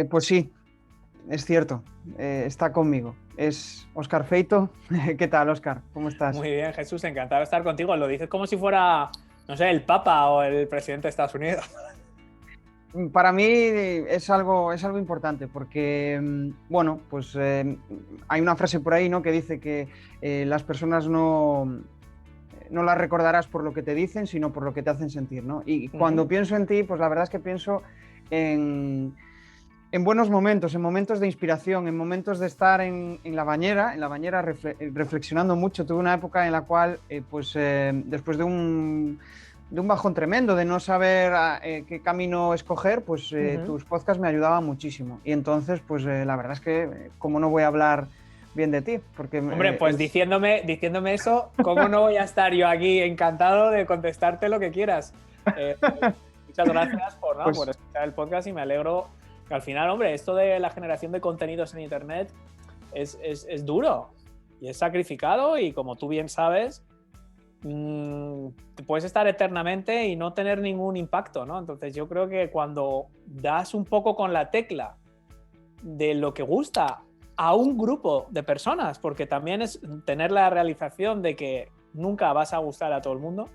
Pues sí, es cierto, está conmigo. Es Óscar Feito. ¿Qué tal, Óscar? ¿Cómo estás? Muy bien, Jesús, encantado de estar contigo. Lo dices como si fuera, no sé, el Papa o el presidente de Estados Unidos. Para mí es algo importante porque, bueno, pues hay una frase por ahí, ¿no? Que dice que las personas no las recordarás por lo que te dicen, sino por lo que te hacen sentir, ¿no? Y Ujú. cuando pienso en ti, pues la verdad es que pienso en, en buenos momentos, en momentos de inspiración, en momentos de estar en la bañera reflexionando mucho. Tuve una época en la cual, después de un bajón tremendo, de no saber qué camino escoger, pues Ujú. tus podcasts me ayudaban muchísimo. Y entonces, pues la verdad es que, ¿cómo no voy a hablar bien de ti? Porque Hombre, pues diciéndome eso, ¿cómo no voy a estar yo aquí encantado de contestarte lo que quieras? Eh, Muchas gracias por pues escuchar el podcast y me alegro que al final, hombre, esto de la generación de contenidos en Internet es duro y es sacrificado y como tú bien sabes, puedes estar eternamente y no tener ningún impacto, ¿no? Entonces yo creo que cuando das un poco con la tecla de lo que gusta a un grupo de personas, porque también es tener la realización de que nunca vas a gustar a todo el mundo,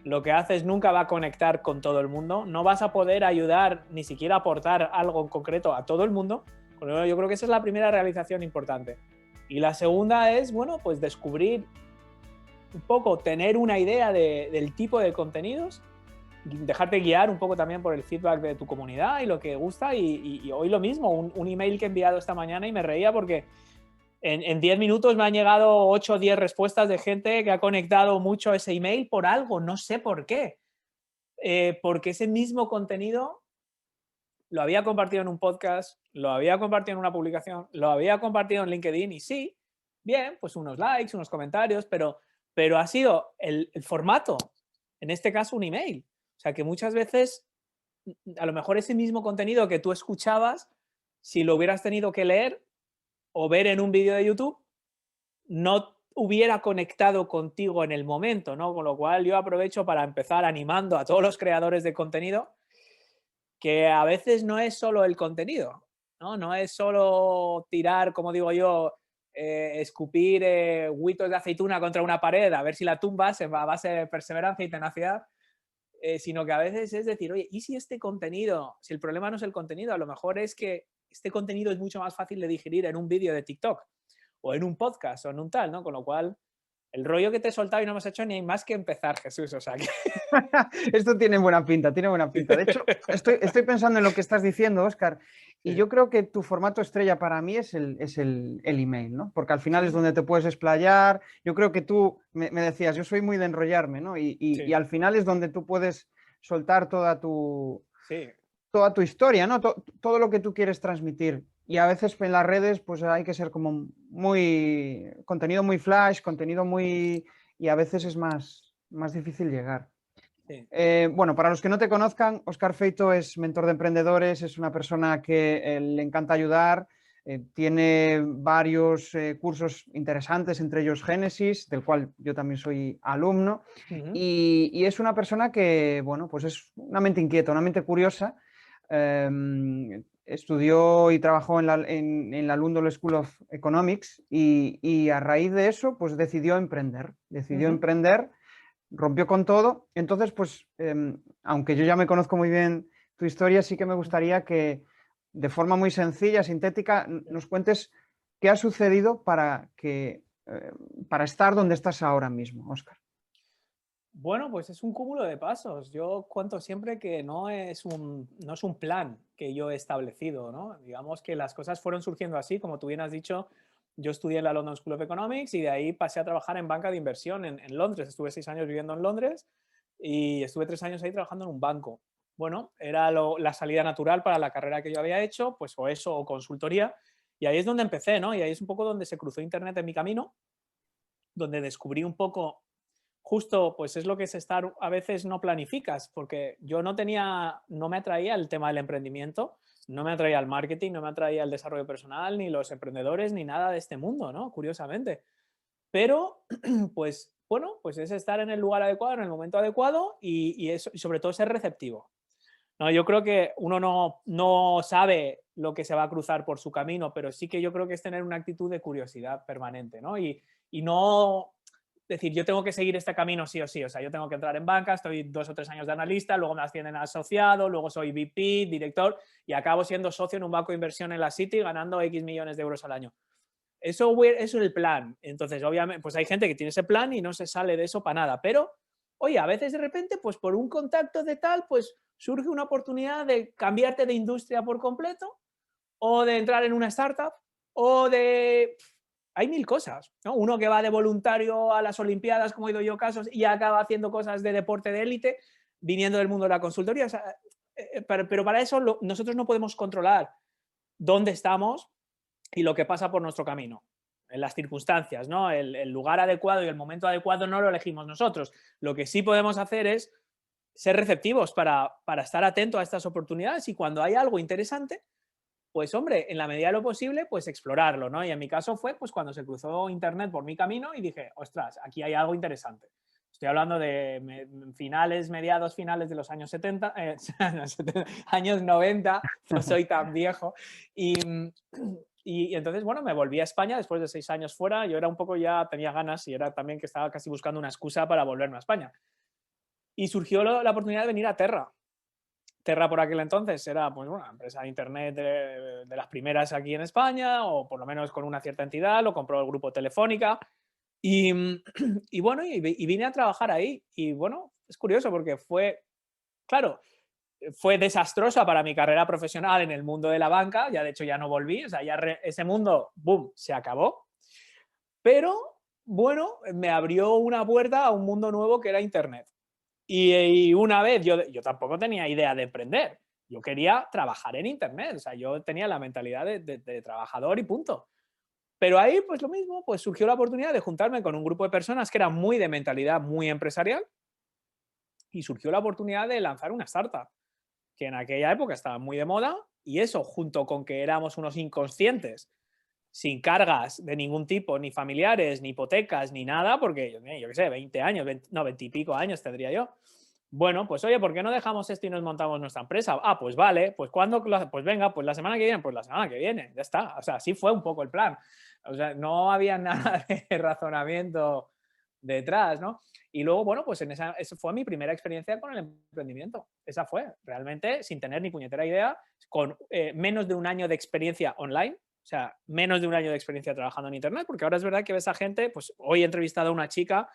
lo que haces nunca va a conectar con todo el mundo, no vas a poder ayudar ni siquiera aportar algo en concreto a todo el mundo. Yo creo que esa es la primera realización importante. Y la segunda es, bueno, pues descubrir un poco, tener una idea del tipo de contenidos, dejarte guiar un poco también por el feedback de tu comunidad y lo que gusta. Y hoy lo mismo, un email que he enviado esta mañana y me reía porque en 10 minutos me han llegado 8 o 10 respuestas de gente que ha conectado mucho ese email por algo, no sé por qué. Porque ese mismo contenido lo había compartido en un podcast, lo había compartido en una publicación, lo había compartido en LinkedIn y sí, bien, pues unos likes, unos comentarios, pero ha sido el formato, en este caso un email. O sea que muchas veces, a lo mejor ese mismo contenido que tú escuchabas, si lo hubieras tenido que leer o ver en un vídeo de YouTube, no hubiera conectado contigo en el momento, ¿no? Con lo cual yo aprovecho para empezar animando a todos los creadores de contenido que a veces no es solo el contenido, ¿no? No es solo tirar, como digo yo, escupir huitos de aceituna contra una pared a ver si la tumbas a base de perseverancia y tenacidad, sino que a veces es decir, oye, ¿y si este contenido, si el problema no es el contenido, a lo mejor es que este contenido es mucho más fácil de digerir en un vídeo de TikTok o en un podcast o en un tal, ¿no? Con lo cual, el rollo que te he soltado y no hemos hecho ni más que empezar, Jesús, o sea que... esto tiene buena pinta, tiene buena pinta. De hecho, estoy pensando en lo que estás diciendo, Óscar, y yo creo que tu formato estrella para mí es el email, ¿no? Porque al final es Sí, donde te puedes explayar. Yo creo que tú me decías, yo soy muy de enrollarme, ¿no? Y sí, al final es donde tú puedes soltar sí. toda tu historia, ¿no? Todo lo que tú quieres transmitir. Y a veces en las redes, pues hay que ser como contenido muy flash, contenido muy... Y a veces es más difícil llegar. Sí. Bueno, para los que no te conozcan, Óscar Feito es mentor de emprendedores, es una persona que le encanta ayudar, tiene varios cursos interesantes, entre ellos Génesis, del cual yo también soy alumno, Ujú. y es una persona que, bueno, pues es una mente inquieta, una mente curiosa. Estudió y trabajó en la London School of Economics y a raíz de eso, pues decidió Ujú. emprender, rompió con todo. Entonces, pues, aunque yo ya me conozco muy bien tu historia, sí que me gustaría que de forma muy sencilla, sintética, nos cuentes qué ha sucedido para estar donde estás ahora mismo, Óscar. Bueno, pues es un cúmulo de pasos. Yo cuento siempre que no es un plan que yo he establecido, ¿no? Digamos que las cosas fueron surgiendo así, como tú bien has dicho, yo estudié en la London School of Economics y de ahí pasé a trabajar en banca de inversión en Londres. Estuve 6 años viviendo en Londres y estuve 3 años ahí trabajando en un banco. Bueno, era la salida natural para la carrera que yo había hecho, pues o eso o consultoría. Y ahí es donde empecé, ¿no? Y ahí es un poco donde se cruzó Internet en mi camino, donde descubrí un poco justo, pues es lo que es estar, a veces no planificas, porque yo no me atraía el tema del emprendimiento, no me atraía el marketing, no me atraía el desarrollo personal, ni los emprendedores, ni nada de este mundo, ¿no? Curiosamente. Pero, pues, bueno, pues es estar en el lugar adecuado, en el momento adecuado y eso, y sobre todo ser receptivo. No, yo creo que uno no sabe lo que se va a cruzar por su camino, pero sí que yo creo que es tener una actitud de curiosidad permanente, ¿no? Y no decir, yo tengo que seguir este camino sí o sí, o sea, yo tengo que entrar en banca, estoy 2 o 3 años de analista, luego me ascienden a asociado, luego soy VP, director, y acabo siendo socio en un banco de inversión en la City ganando X millones de euros al año. Eso es el plan. Entonces, obviamente, pues hay gente que tiene ese plan y no se sale de eso para nada, pero, oye, a veces de repente, pues por un contacto de tal, pues surge una oportunidad de cambiarte de industria por completo, o de entrar en una startup, o de... Hay mil cosas, ¿no? Uno que va de voluntario a las Olimpiadas, como he ido yo casos, y acaba haciendo cosas de deporte de élite, viniendo del mundo de la consultoría. O sea, pero para eso nosotros no podemos controlar dónde estamos y lo que pasa por nuestro camino, en las circunstancias, ¿no? El lugar adecuado y el momento adecuado no lo elegimos nosotros. Lo que sí podemos hacer es ser receptivos para estar atentos a estas oportunidades y cuando hay algo interesante, pues hombre, en la medida de lo posible, pues explorarlo, ¿no? Y en mi caso fue pues cuando se cruzó Internet por mi camino y dije, ostras, aquí hay algo interesante. Estoy hablando de mediados finales de los años 70, años 90, no soy tan viejo. Y entonces, bueno, me volví a España después de 6 años fuera. Yo era un poco ya, tenía ganas y era también que estaba casi buscando una excusa para volverme a España. Y surgió la oportunidad de venir a Terra. Terra por aquel entonces era pues, una empresa de internet de las primeras aquí en España, o por lo menos con una cierta entidad, lo compró el grupo Telefónica. Y, y bueno, y vine a trabajar ahí. Y bueno, es curioso porque fue, claro, fue desastrosa para mi carrera profesional en el mundo de la banca. Ya de hecho ya no volví, o sea, ya ese mundo, boom, se acabó. Pero bueno, me abrió una puerta a un mundo nuevo que era Internet. Y una vez, yo tampoco tenía idea de emprender. Yo quería trabajar en Internet. O sea, yo tenía la mentalidad de trabajador y punto. Pero ahí, pues lo mismo, pues surgió la oportunidad de juntarme con un grupo de personas que eran muy de mentalidad muy empresarial y surgió la oportunidad de lanzar una startup, que en aquella época estaba muy de moda y eso, junto con que éramos unos inconscientes, sin cargas de ningún tipo, ni familiares, ni hipotecas, ni nada, porque yo qué sé, 20 años, 20, no, 20 y pico años tendría yo. Bueno, pues oye, ¿por qué no dejamos esto y nos montamos nuestra empresa? Ah, pues vale, pues cuando, pues venga, pues la semana que viene, pues la semana que viene, ya está. O sea, así fue un poco el plan. O sea, no había nada de razonamiento detrás, ¿no? Y luego, bueno, pues esa fue mi primera experiencia con el emprendimiento. Esa fue, realmente, sin tener ni puñetera idea, con menos de un año de experiencia online, o sea, menos de un año de experiencia trabajando en Internet, porque ahora es verdad que ves a gente, pues hoy he entrevistado a una chica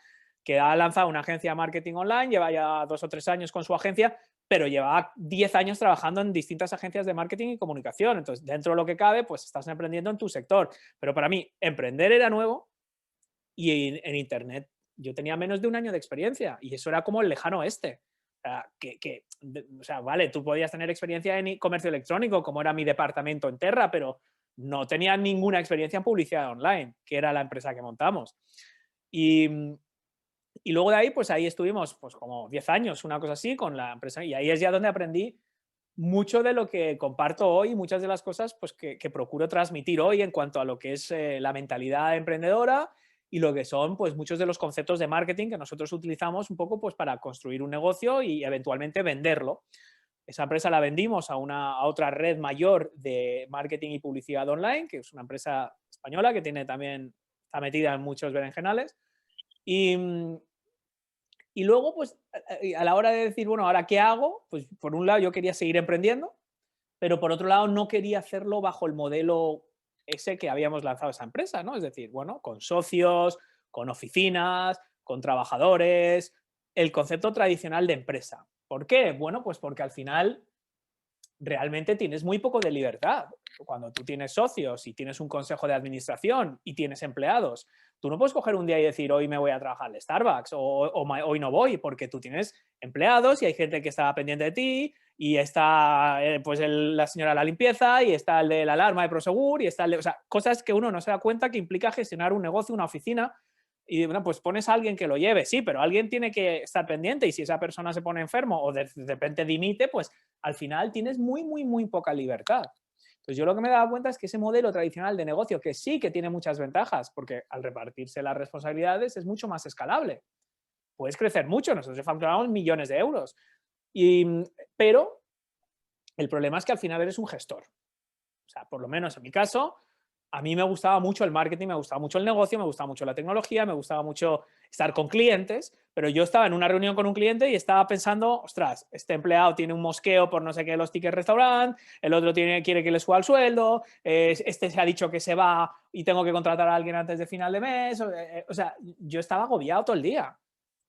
que ha lanzado una agencia de marketing online, lleva ya 2 o 3 años con su agencia, pero lleva 10 años trabajando en distintas agencias de marketing y comunicación. Entonces, dentro de lo que cabe, pues estás emprendiendo en tu sector. Pero para mí, emprender era nuevo y en Internet yo tenía menos de un año de experiencia y eso era como el lejano oeste. O sea, vale, tú podías tener experiencia en comercio electrónico, como era mi departamento en Terra, pero no tenía ninguna experiencia en publicidad online, que era la empresa que montamos. Y luego de ahí, pues ahí estuvimos pues como 10 años, una cosa así, con la empresa. Y ahí es ya donde aprendí mucho de lo que comparto hoy, muchas de las cosas pues, que procuro transmitir hoy en cuanto a lo que es la mentalidad emprendedora y lo que son pues, muchos de los conceptos de marketing que nosotros utilizamos un poco pues, para construir un negocio y eventualmente venderlo. Esa empresa la vendimos a otra red mayor de marketing y publicidad online, que es una empresa española que tiene también, está metida en muchos berenjenales. Y luego, pues, a la hora de decir, bueno, ¿ahora qué hago? Pues, por un lado, yo quería seguir emprendiendo, pero por otro lado, no quería hacerlo bajo el modelo ese que habíamos lanzado esa empresa, ¿no? Es decir, bueno, con socios, con oficinas, con trabajadores, el concepto tradicional de empresa. ¿Por qué? Bueno, pues porque al final realmente tienes muy poco de libertad. Cuando tú tienes socios y tienes un consejo de administración y tienes empleados, tú no puedes coger un día y decir hoy me voy a trabajar al Starbucks o hoy no voy, porque tú tienes empleados y hay gente que está pendiente de ti y está pues la señora de la limpieza y está el de la alarma de Prosegur y está o sea, cosas que uno no se da cuenta que implica gestionar un negocio, una oficina. Y bueno, pues pones a alguien que lo lleve, sí, pero alguien tiene que estar pendiente y si esa persona se pone enfermo o de repente dimite, pues al final tienes muy, muy, muy poca libertad. Entonces yo lo que me he dado cuenta es que ese modelo tradicional de negocio, que sí que tiene muchas ventajas, porque al repartirse las responsabilidades es mucho más escalable. Puedes crecer mucho, nosotros facturamos millones de euros. Pero el problema es que al final eres un gestor. O sea, por lo menos en mi caso, a mí me gustaba mucho el marketing, me gustaba mucho el negocio, me gustaba mucho la tecnología, me gustaba mucho estar con clientes, pero yo estaba en una reunión con un cliente y estaba pensando, ostras, este empleado tiene un mosqueo por no sé qué los tickets restaurant, el otro quiere que le suba el sueldo, este se ha dicho que se va y tengo que contratar a alguien antes de final de mes. O sea, yo estaba agobiado todo el día,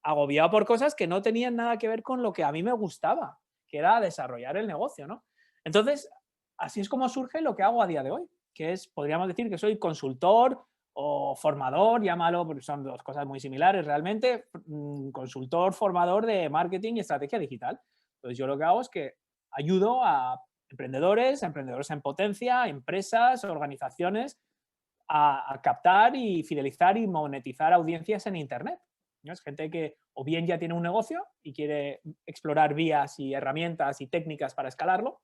agobiado por cosas que no tenían nada que ver con lo que a mí me gustaba, que era desarrollar el negocio, ¿no? Entonces, así es como surge lo que hago a día de hoy, que es, podríamos decir que soy consultor o formador, llámalo, porque son dos cosas muy similares realmente, consultor, formador de marketing y estrategia digital. Entonces yo lo que hago es que ayudo a emprendedores en potencia, empresas, organizaciones a captar y fidelizar y monetizar audiencias en Internet, ¿no? Es gente que o bien ya tiene un negocio y quiere explorar vías y herramientas y técnicas para escalarlo,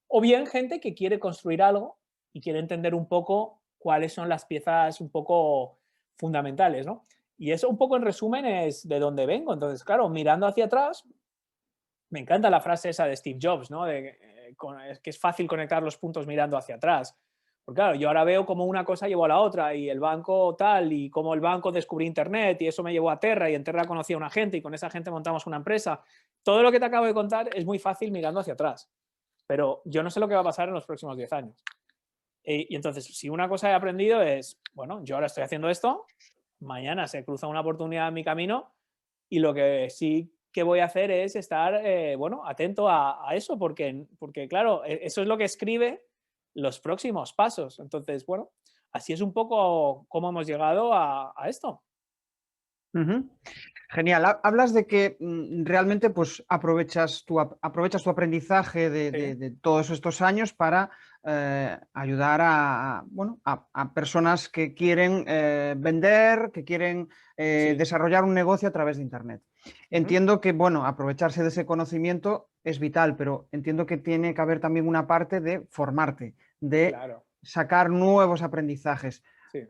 o bien gente que quiere construir algo y quiere entender un poco cuáles son las piezas un poco fundamentales, ¿no? Y eso un poco en resumen es de dónde vengo. Entonces, claro, mirando hacia atrás, me encanta la frase esa de Steve Jobs, ¿no? Que es fácil conectar los puntos mirando hacia atrás. Porque claro, yo ahora veo cómo una cosa llevó a la otra y el banco tal y cómo el banco descubrí Internet y eso me llevó a Terra y en Terra conocí a una gente y con esa gente montamos una empresa. Todo lo que te acabo de contar es muy fácil mirando hacia atrás, pero yo no sé lo que va a pasar en los próximos 10 años. Y entonces, si una cosa he aprendido es, bueno, yo ahora estoy haciendo esto, mañana se cruza una oportunidad en mi camino y lo que sí que voy a hacer es estar, bueno, atento a eso, porque, claro, eso es lo que escribe los próximos pasos. Entonces, bueno, así es un poco cómo hemos llegado a esto. Ujú. Genial. Hablas de que realmente pues, aprovechas tu aprendizaje Sí, de todos estos años para ayudar bueno, a personas que quieren vender, que quieren sí. desarrollar un negocio a través de Internet. Ujú. Entiendo que, bueno, aprovecharse de ese conocimiento es vital, pero entiendo que tiene que haber también una parte de formarte, de Claro, sacar nuevos aprendizajes. sí.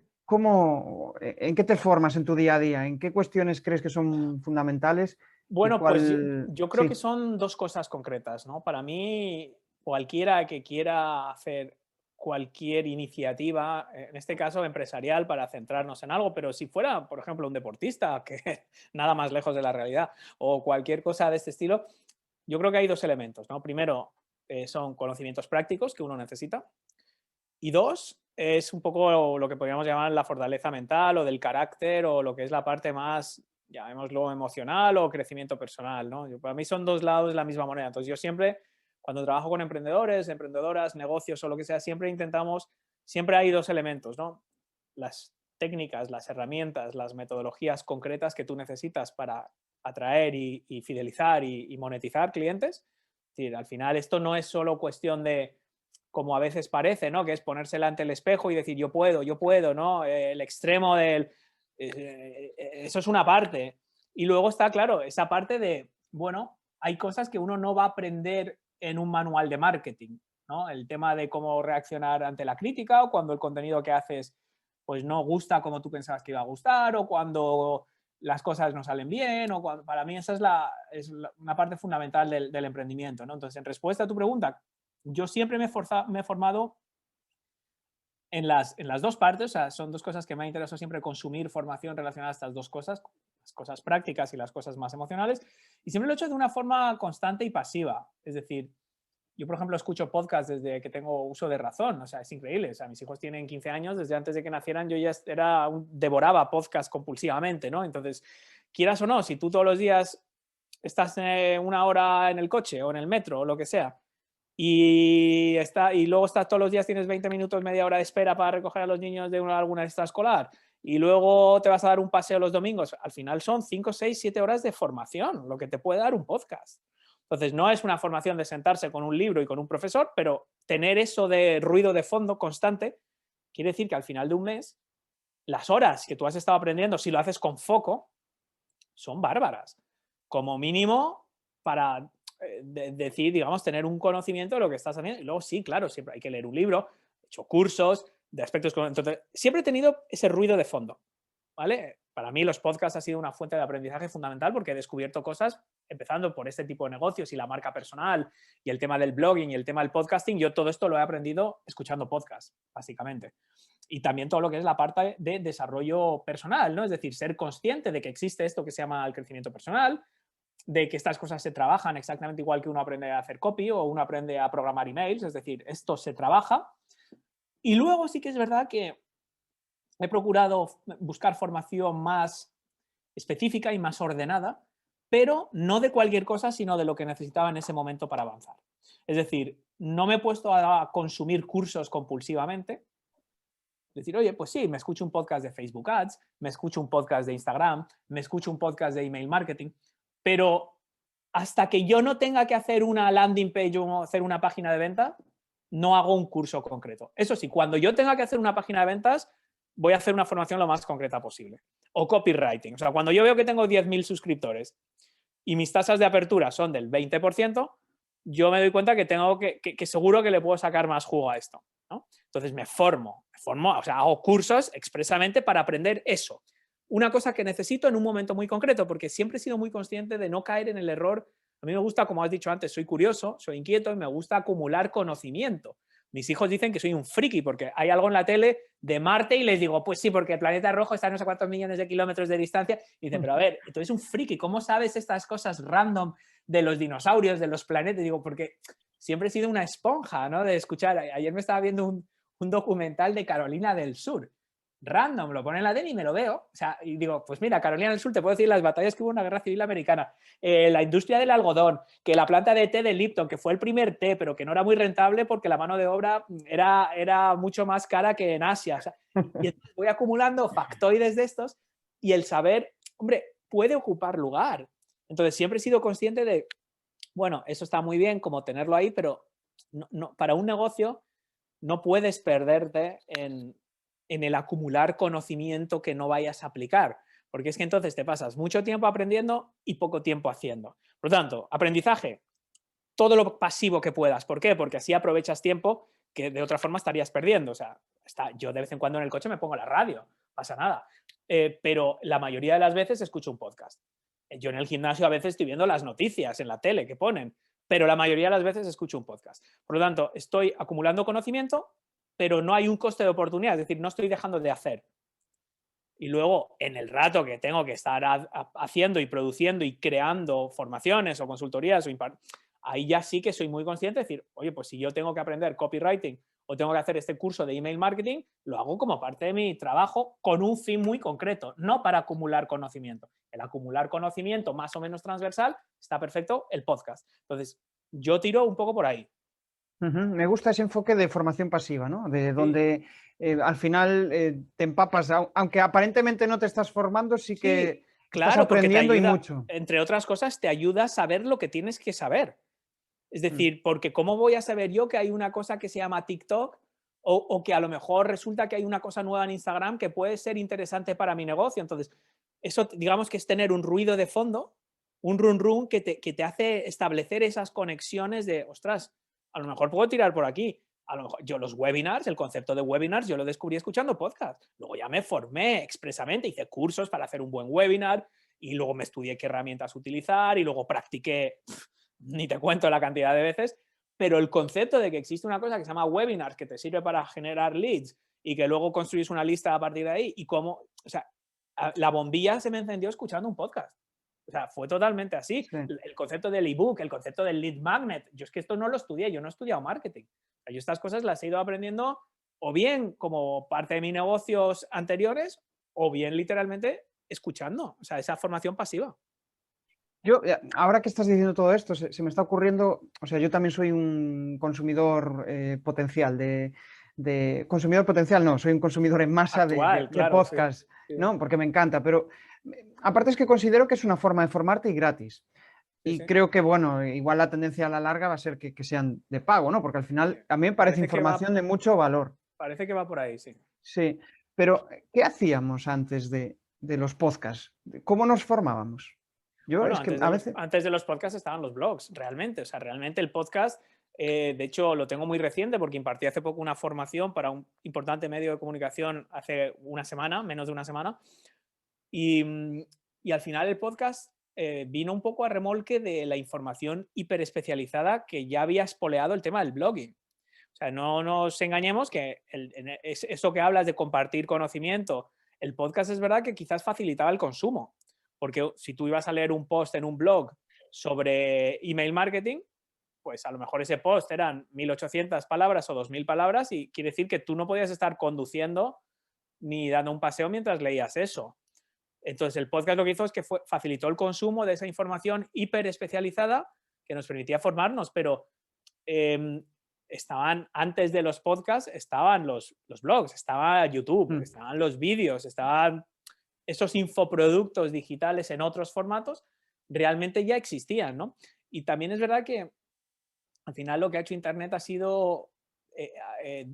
¿En qué te formas en tu día a día? ¿En qué cuestiones crees que son fundamentales? ¿Y Bueno, pues cuál? yo creo que Sí. son dos cosas concretas, ¿no? Para mí, cualquiera que quiera hacer cualquier iniciativa, en este caso empresarial, para centrarnos en algo, pero si fuera, por ejemplo, un deportista, que nada más lejos de la realidad, o cualquier cosa de este estilo, yo creo que hay dos elementos, ¿no? Primero, son conocimientos prácticos que uno necesita, y dos, es un poco lo que podríamos llamar la fortaleza mental o del carácter o lo que es la parte más, llamémoslo, emocional o crecimiento personal, ¿no? Para mí son dos lados de la misma moneda. Entonces yo siempre, cuando trabajo con emprendedores, emprendedoras, negocios o lo que sea, siempre hay dos elementos, ¿no? Las técnicas, las herramientas, las metodologías concretas que tú necesitas para atraer y fidelizar y monetizar clientes. Es decir, al final esto no es solo cuestión de, como a veces parece, ¿no? Que es ponérsela ante el espejo y decir yo puedo, ¿no? El extremo del... eso es una parte. Y luego está, claro, esa parte de, bueno, hay cosas que uno no va a aprender en un manual de marketing, ¿no? El tema de cómo reaccionar ante la crítica o cuando el contenido que haces pues no gusta como tú pensabas que iba a gustar o cuando las cosas no salen bien o cuando, para mí esa una parte fundamental del emprendimiento, ¿no? Entonces, en respuesta a tu pregunta, yo siempre me he formado en las dos partes, o sea, son dos cosas que me ha interesado siempre consumir formación relacionada a estas dos cosas, las cosas prácticas y las cosas más emocionales, y siempre lo he hecho de una forma constante y pasiva. Es decir, yo, por ejemplo, escucho podcasts desde que tengo uso de razón, o sea, es increíble. O sea, mis hijos tienen 15 años, desde antes de que nacieran yo ya devoraba podcasts compulsivamente, ¿no? Entonces, quieras o no, si tú todos los días estás una hora en el coche o en el metro o lo que sea, y luego estás todos los días, tienes 20 minutos, media hora de espera para recoger a los niños de alguna extraescolar, y luego te vas a dar un paseo los domingos, al final son 5 6 7 horas de formación, lo que te puede dar un podcast. Entonces, no es una formación de sentarse con un libro y con un profesor, pero tener eso de ruido de fondo constante quiere decir que al final de un mes, las horas que tú has estado aprendiendo, si lo haces con foco, son bárbaras. Como mínimo, para decir, digamos, tener un conocimiento de lo que estás haciendo. Y luego sí, claro, siempre hay que leer un libro, he hecho cursos de aspectos. Entonces, siempre he tenido ese ruido de fondo, ¿vale? para mí los podcasts ha sido una fuente de aprendizaje fundamental porque he descubierto cosas, empezando por este tipo de negocios y la marca personal y el tema del blogging y el tema del podcasting. Yo todo esto lo he aprendido escuchando podcasts, básicamente. Y también todo lo que es la parte de desarrollo personal, ¿no? Es decir, ser consciente de que existe esto que se llama el crecimiento personal, de que estas cosas se trabajan exactamente igual que uno aprende a hacer copy o uno aprende a programar emails, es decir, esto se trabaja. Y luego sí que es verdad que he procurado buscar formación más específica y más ordenada, pero no de cualquier cosa, sino de lo que necesitaba en ese momento para avanzar. Es decir, no me he puesto a consumir cursos compulsivamente. Decir, oye, pues sí, me escucho un podcast de Facebook Ads, me escucho un podcast de Instagram, me escucho un podcast de email marketing, pero hasta que yo no tenga que hacer una landing page o hacer una página de venta, no hago un curso concreto. Eso sí, cuando yo tenga que hacer una página de ventas, voy a hacer una formación lo más concreta posible. O copywriting. O sea, cuando yo veo que tengo 10.000 suscriptores y mis tasas de apertura son del 20%, yo me doy cuenta que tengo que seguro que le puedo sacar más jugo a esto, ¿no? Entonces me formo, o sea, hago cursos expresamente para aprender eso. Una cosa que necesito en un momento muy concreto, porque siempre he sido muy consciente de no caer en el error. A mí me gusta, como has dicho antes, soy curioso, soy inquieto y me gusta acumular conocimiento. Mis hijos dicen que soy un friki porque hay algo en la tele de Marte y les digo, pues sí, porque el planeta rojo está a no sé cuántos millones de kilómetros de distancia. Y dicen, pero a ver, tú eres un friki, ¿cómo sabes estas cosas random de los dinosaurios, de los planetas? Digo, porque siempre he sido una esponja, ¿no? De escuchar. Ayer me estaba viendo un documental de Carolina del Sur. Random, lo pone en la tele y me lo veo. O sea, y digo, pues mira, Carolina del Sur, te puedo decir las batallas que hubo en la Guerra Civil Americana, la industria del algodón, que la planta de té de Lipton, que fue el primer té, pero que no era muy rentable porque la mano de obra era mucho más cara que en Asia. O sea, y voy acumulando factoides de estos y el saber, hombre, puede ocupar lugar. Entonces siempre he sido consciente de, bueno, eso está muy bien como tenerlo ahí, pero no, para un negocio no puedes perderte en el acumular conocimiento que no vayas a aplicar, porque es que entonces te pasas mucho tiempo aprendiendo y poco tiempo haciendo. Por lo tanto, aprendizaje, todo lo pasivo que puedas. ¿Por qué? Porque así aprovechas tiempo que de otra forma estarías perdiendo. O sea, yo de vez en cuando en el coche me pongo la radio, pasa nada. Pero la mayoría de las veces escucho un podcast. Yo en el gimnasio a veces estoy viendo las noticias en la tele que ponen, pero la mayoría de las veces escucho un podcast. Por lo tanto, estoy acumulando conocimiento, pero no hay un coste de oportunidad, es decir, no estoy dejando de hacer. Y luego, en el rato que tengo que estar haciendo y produciendo y creando formaciones o consultorías, ahí ya sí que soy muy consciente de decir, oye, pues si yo tengo que aprender copywriting o tengo que hacer este curso de email marketing, lo hago como parte de mi trabajo con un fin muy concreto, no para acumular conocimiento. El acumular conocimiento más o menos transversal está perfecto, el podcast. Entonces, yo tiro un poco por ahí. Me gusta ese enfoque de formación pasiva, ¿no? De Sí. donde al final te empapas, aunque aparentemente no te estás formando, sí que estás claro, porque te aprendiendo y ayuda, mucho. entre otras cosas, te ayuda a saber lo que tienes que saber. Es decir, porque ¿cómo voy a saber yo que hay una cosa que se llama TikTok o que a lo mejor resulta que hay una cosa nueva en Instagram que puede ser interesante para mi negocio? Entonces, eso digamos que es tener un ruido de fondo, un run run que te hace establecer esas conexiones de, ostras, a lo mejor puedo tirar por aquí. A lo mejor, yo los webinars, el concepto de webinars, yo lo descubrí escuchando podcast. Luego ya me formé expresamente, hice cursos para hacer un buen webinar y luego me estudié qué herramientas utilizar y luego practiqué, ni te cuento la cantidad de veces, pero el concepto de que existe una cosa que se llama webinars que te sirve para generar leads y que luego construís una lista a partir de ahí y cómo, o sea, la bombilla se me encendió escuchando un podcast. O sea, fue totalmente así. Sí. El concepto del ebook, el concepto del lead magnet. Yo es que esto no lo estudié, yo no he estudiado marketing. O sea, yo estas cosas las he ido aprendiendo o bien como parte de mis negocios anteriores o bien literalmente escuchando. O sea, esa formación pasiva. Yo, ahora que estás diciendo todo esto, se me está ocurriendo, o sea, yo también soy un consumidor potencial consumidor potencial, no, soy un consumidor en masa Actual, de claro, sí. podcast, Sí, ¿no? Porque me encanta, pero aparte es que considero que es una forma de formarte y gratis. sí, Y sí. creo que, bueno, igual la tendencia a la larga va a ser que sean de pago, ¿no? Porque al final a mí me parece información de mucho valor. Parece que va por ahí, sí. Sí, pero ¿qué hacíamos antes de los podcasts? ¿Cómo nos formábamos? Yo Bueno, es que a veces... antes de los podcasts estaban los blogs, realmente. O sea, realmente el podcast, de hecho, lo tengo muy reciente porque impartí hace poco una formación para un importante medio de comunicación hace una semana, menos de una semana, Y al final el podcast vino un poco a remolque de la información hiperespecializada que ya había espoleado el tema del blogging. O sea, no nos engañemos que eso que hablas de compartir conocimiento, el podcast es verdad que quizás facilitaba el consumo, porque si tú ibas a leer un post en un blog sobre email marketing, pues a lo mejor ese post eran 1.800 palabras o 2.000 palabras y quiere decir que tú no podías estar conduciendo ni dando un paseo mientras leías eso. Entonces el podcast lo que hizo es que facilitó el consumo de esa información hiper especializada que nos permitía formarnos, pero estaban antes de los podcasts, estaban los blogs, estaba YouTube, estaban los vídeos, estaban esos infoproductos digitales en otros formatos, realmente ya existían, ¿no? Y también es verdad que al final lo que ha hecho Internet ha sido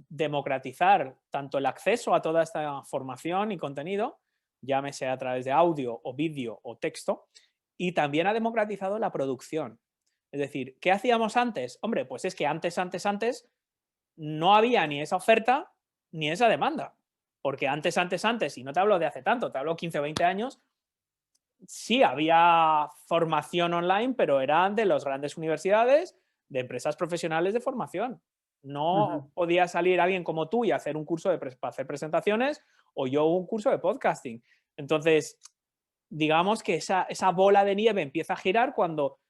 democratizar tanto el acceso a toda esta formación y contenido, llámese a través de audio o vídeo o texto, y también ha democratizado la producción. Es decir, ¿qué hacíamos antes? Hombre, pues es que antes no había ni esa oferta ni esa demanda. Porque antes, y no te hablo de hace tanto, te hablo 15 o 20 años, sí había formación online, pero eran de las grandes universidades, de empresas profesionales de formación. No podía salir alguien como tú y hacer un curso para hacer presentaciones o yo un curso de podcasting. Entonces, digamos que esa bola de nieve empieza a girar cuando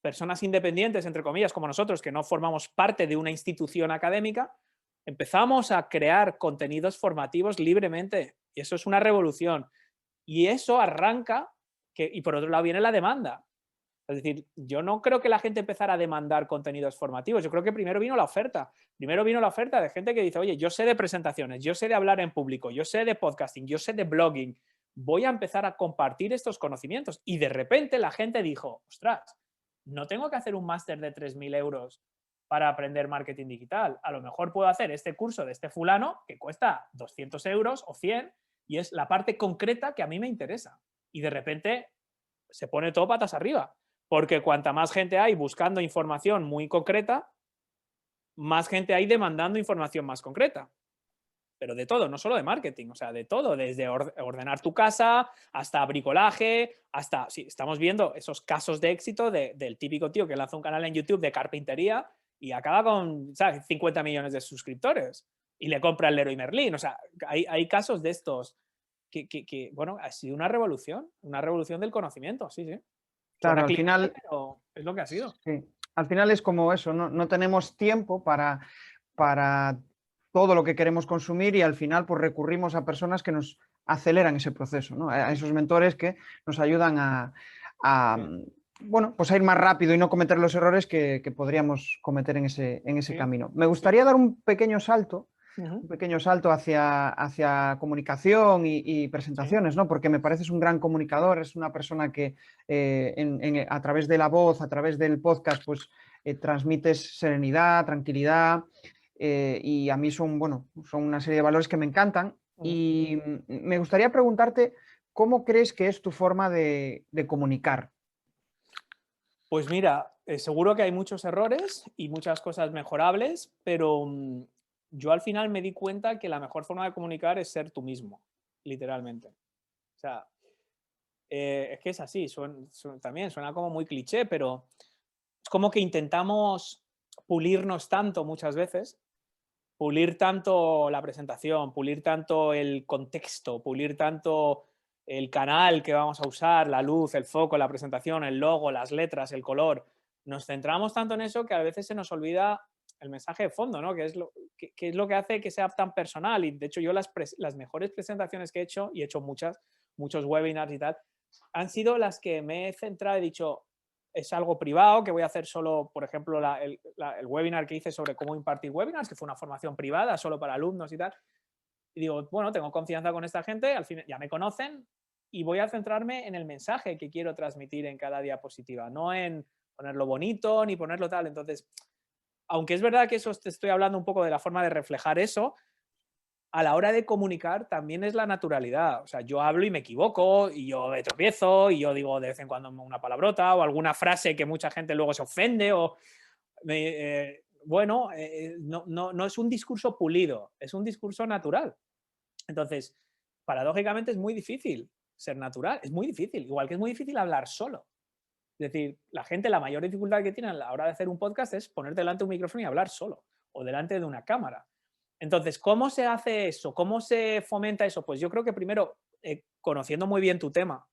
personas independientes, entre comillas, como nosotros, que no formamos parte de una institución académica, empezamos a crear contenidos formativos libremente. Y eso es una revolución. Y eso arranca, y por otro lado viene la demanda. Es decir, yo no creo que la gente empezara a demandar contenidos formativos. Yo creo que primero vino la oferta. Primero vino la oferta de gente que dice, oye, yo sé de presentaciones, yo sé de hablar en público, yo sé de podcasting, yo sé de blogging. Voy a empezar a compartir estos conocimientos. Y de repente la gente dijo, ostras, no tengo que hacer un máster de 3.000 euros para aprender marketing digital. A lo mejor puedo hacer este curso de este fulano que cuesta 200 euros o 100 y es la parte concreta que a mí me interesa. Y de repente se pone todo patas arriba. Porque cuanta más gente hay buscando información muy concreta, más gente hay demandando información más concreta. Pero de todo, no solo de marketing, o sea, de todo, desde ordenar tu casa hasta bricolaje, hasta, sí, estamos viendo esos casos de éxito del típico tío que lanza un canal en YouTube de carpintería y acaba con, ¿sabes?, 50 millones de suscriptores y le compra el Leroy Merlin. O sea, hay casos de estos bueno, ha sido una revolución del conocimiento, sí, sí. Claro, Suena al cliché, final, pero es lo que ha sido. sí, al final es como eso, no tenemos tiempo para todo lo que queremos consumir y al final pues recurrimos a personas que nos aceleran ese proceso, ¿no? A esos mentores que nos ayudan bueno, pues a ir más rápido y no cometer los errores que podríamos cometer en ese Sí, camino. Me sí. gustaría dar un pequeño salto Ujú. hacia comunicación y Sí, presentaciones, ¿no? Porque me pareces un gran comunicador, es una persona que a través de la voz, a través del podcast, pues transmites serenidad, tranquilidad, y a mí bueno, son una serie de valores que me encantan. ujú. Y me gustaría preguntarte, ¿cómo crees que es tu forma de comunicar? Pues mira, seguro que hay muchos errores y muchas cosas mejorables, pero yo al final me di cuenta que la mejor forma de comunicar es ser tú mismo, literalmente. O sea, es que es así, también suena como muy cliché, pero es como que intentamos pulirnos tanto muchas veces, pulir tanto la presentación, pulir tanto el contexto, pulir tanto el canal que vamos a usar, la luz, el foco, la presentación, el logo, las letras, el color. Nos centramos tanto en eso que a veces se nos olvida el mensaje de fondo, ¿no? Que es lo que hace que sea tan personal. Y de hecho yo las mejores presentaciones que he hecho, y he hecho muchos webinars y tal, han sido las que me he centrado y dicho, es algo privado, que voy a hacer solo, por ejemplo, el webinar que hice sobre cómo impartir webinars, que fue una formación privada solo para alumnos y tal. Y digo, bueno, tengo confianza con esta gente, al fin ya me conocen y voy a centrarme en el mensaje que quiero transmitir en cada diapositiva, no en ponerlo bonito ni ponerlo tal. Entonces, aunque es verdad que eso te estoy hablando un poco de la forma de reflejar eso, a la hora de comunicar también es la naturalidad. O sea, yo hablo y me equivoco, y yo me tropiezo, y yo digo de vez en cuando una palabrota o alguna frase que mucha gente luego se ofende o... bueno, no es un discurso pulido, es un discurso natural. Entonces, paradójicamente es muy difícil ser natural. Es muy difícil, igual que es muy difícil hablar solo. Es decir, la gente, la mayor dificultad que tiene a la hora de hacer un podcast es poner delante un micrófono y hablar solo o delante de una cámara. Entonces, ¿cómo se hace eso? ¿Cómo se fomenta eso? Pues yo creo que primero, conociendo muy bien tu tema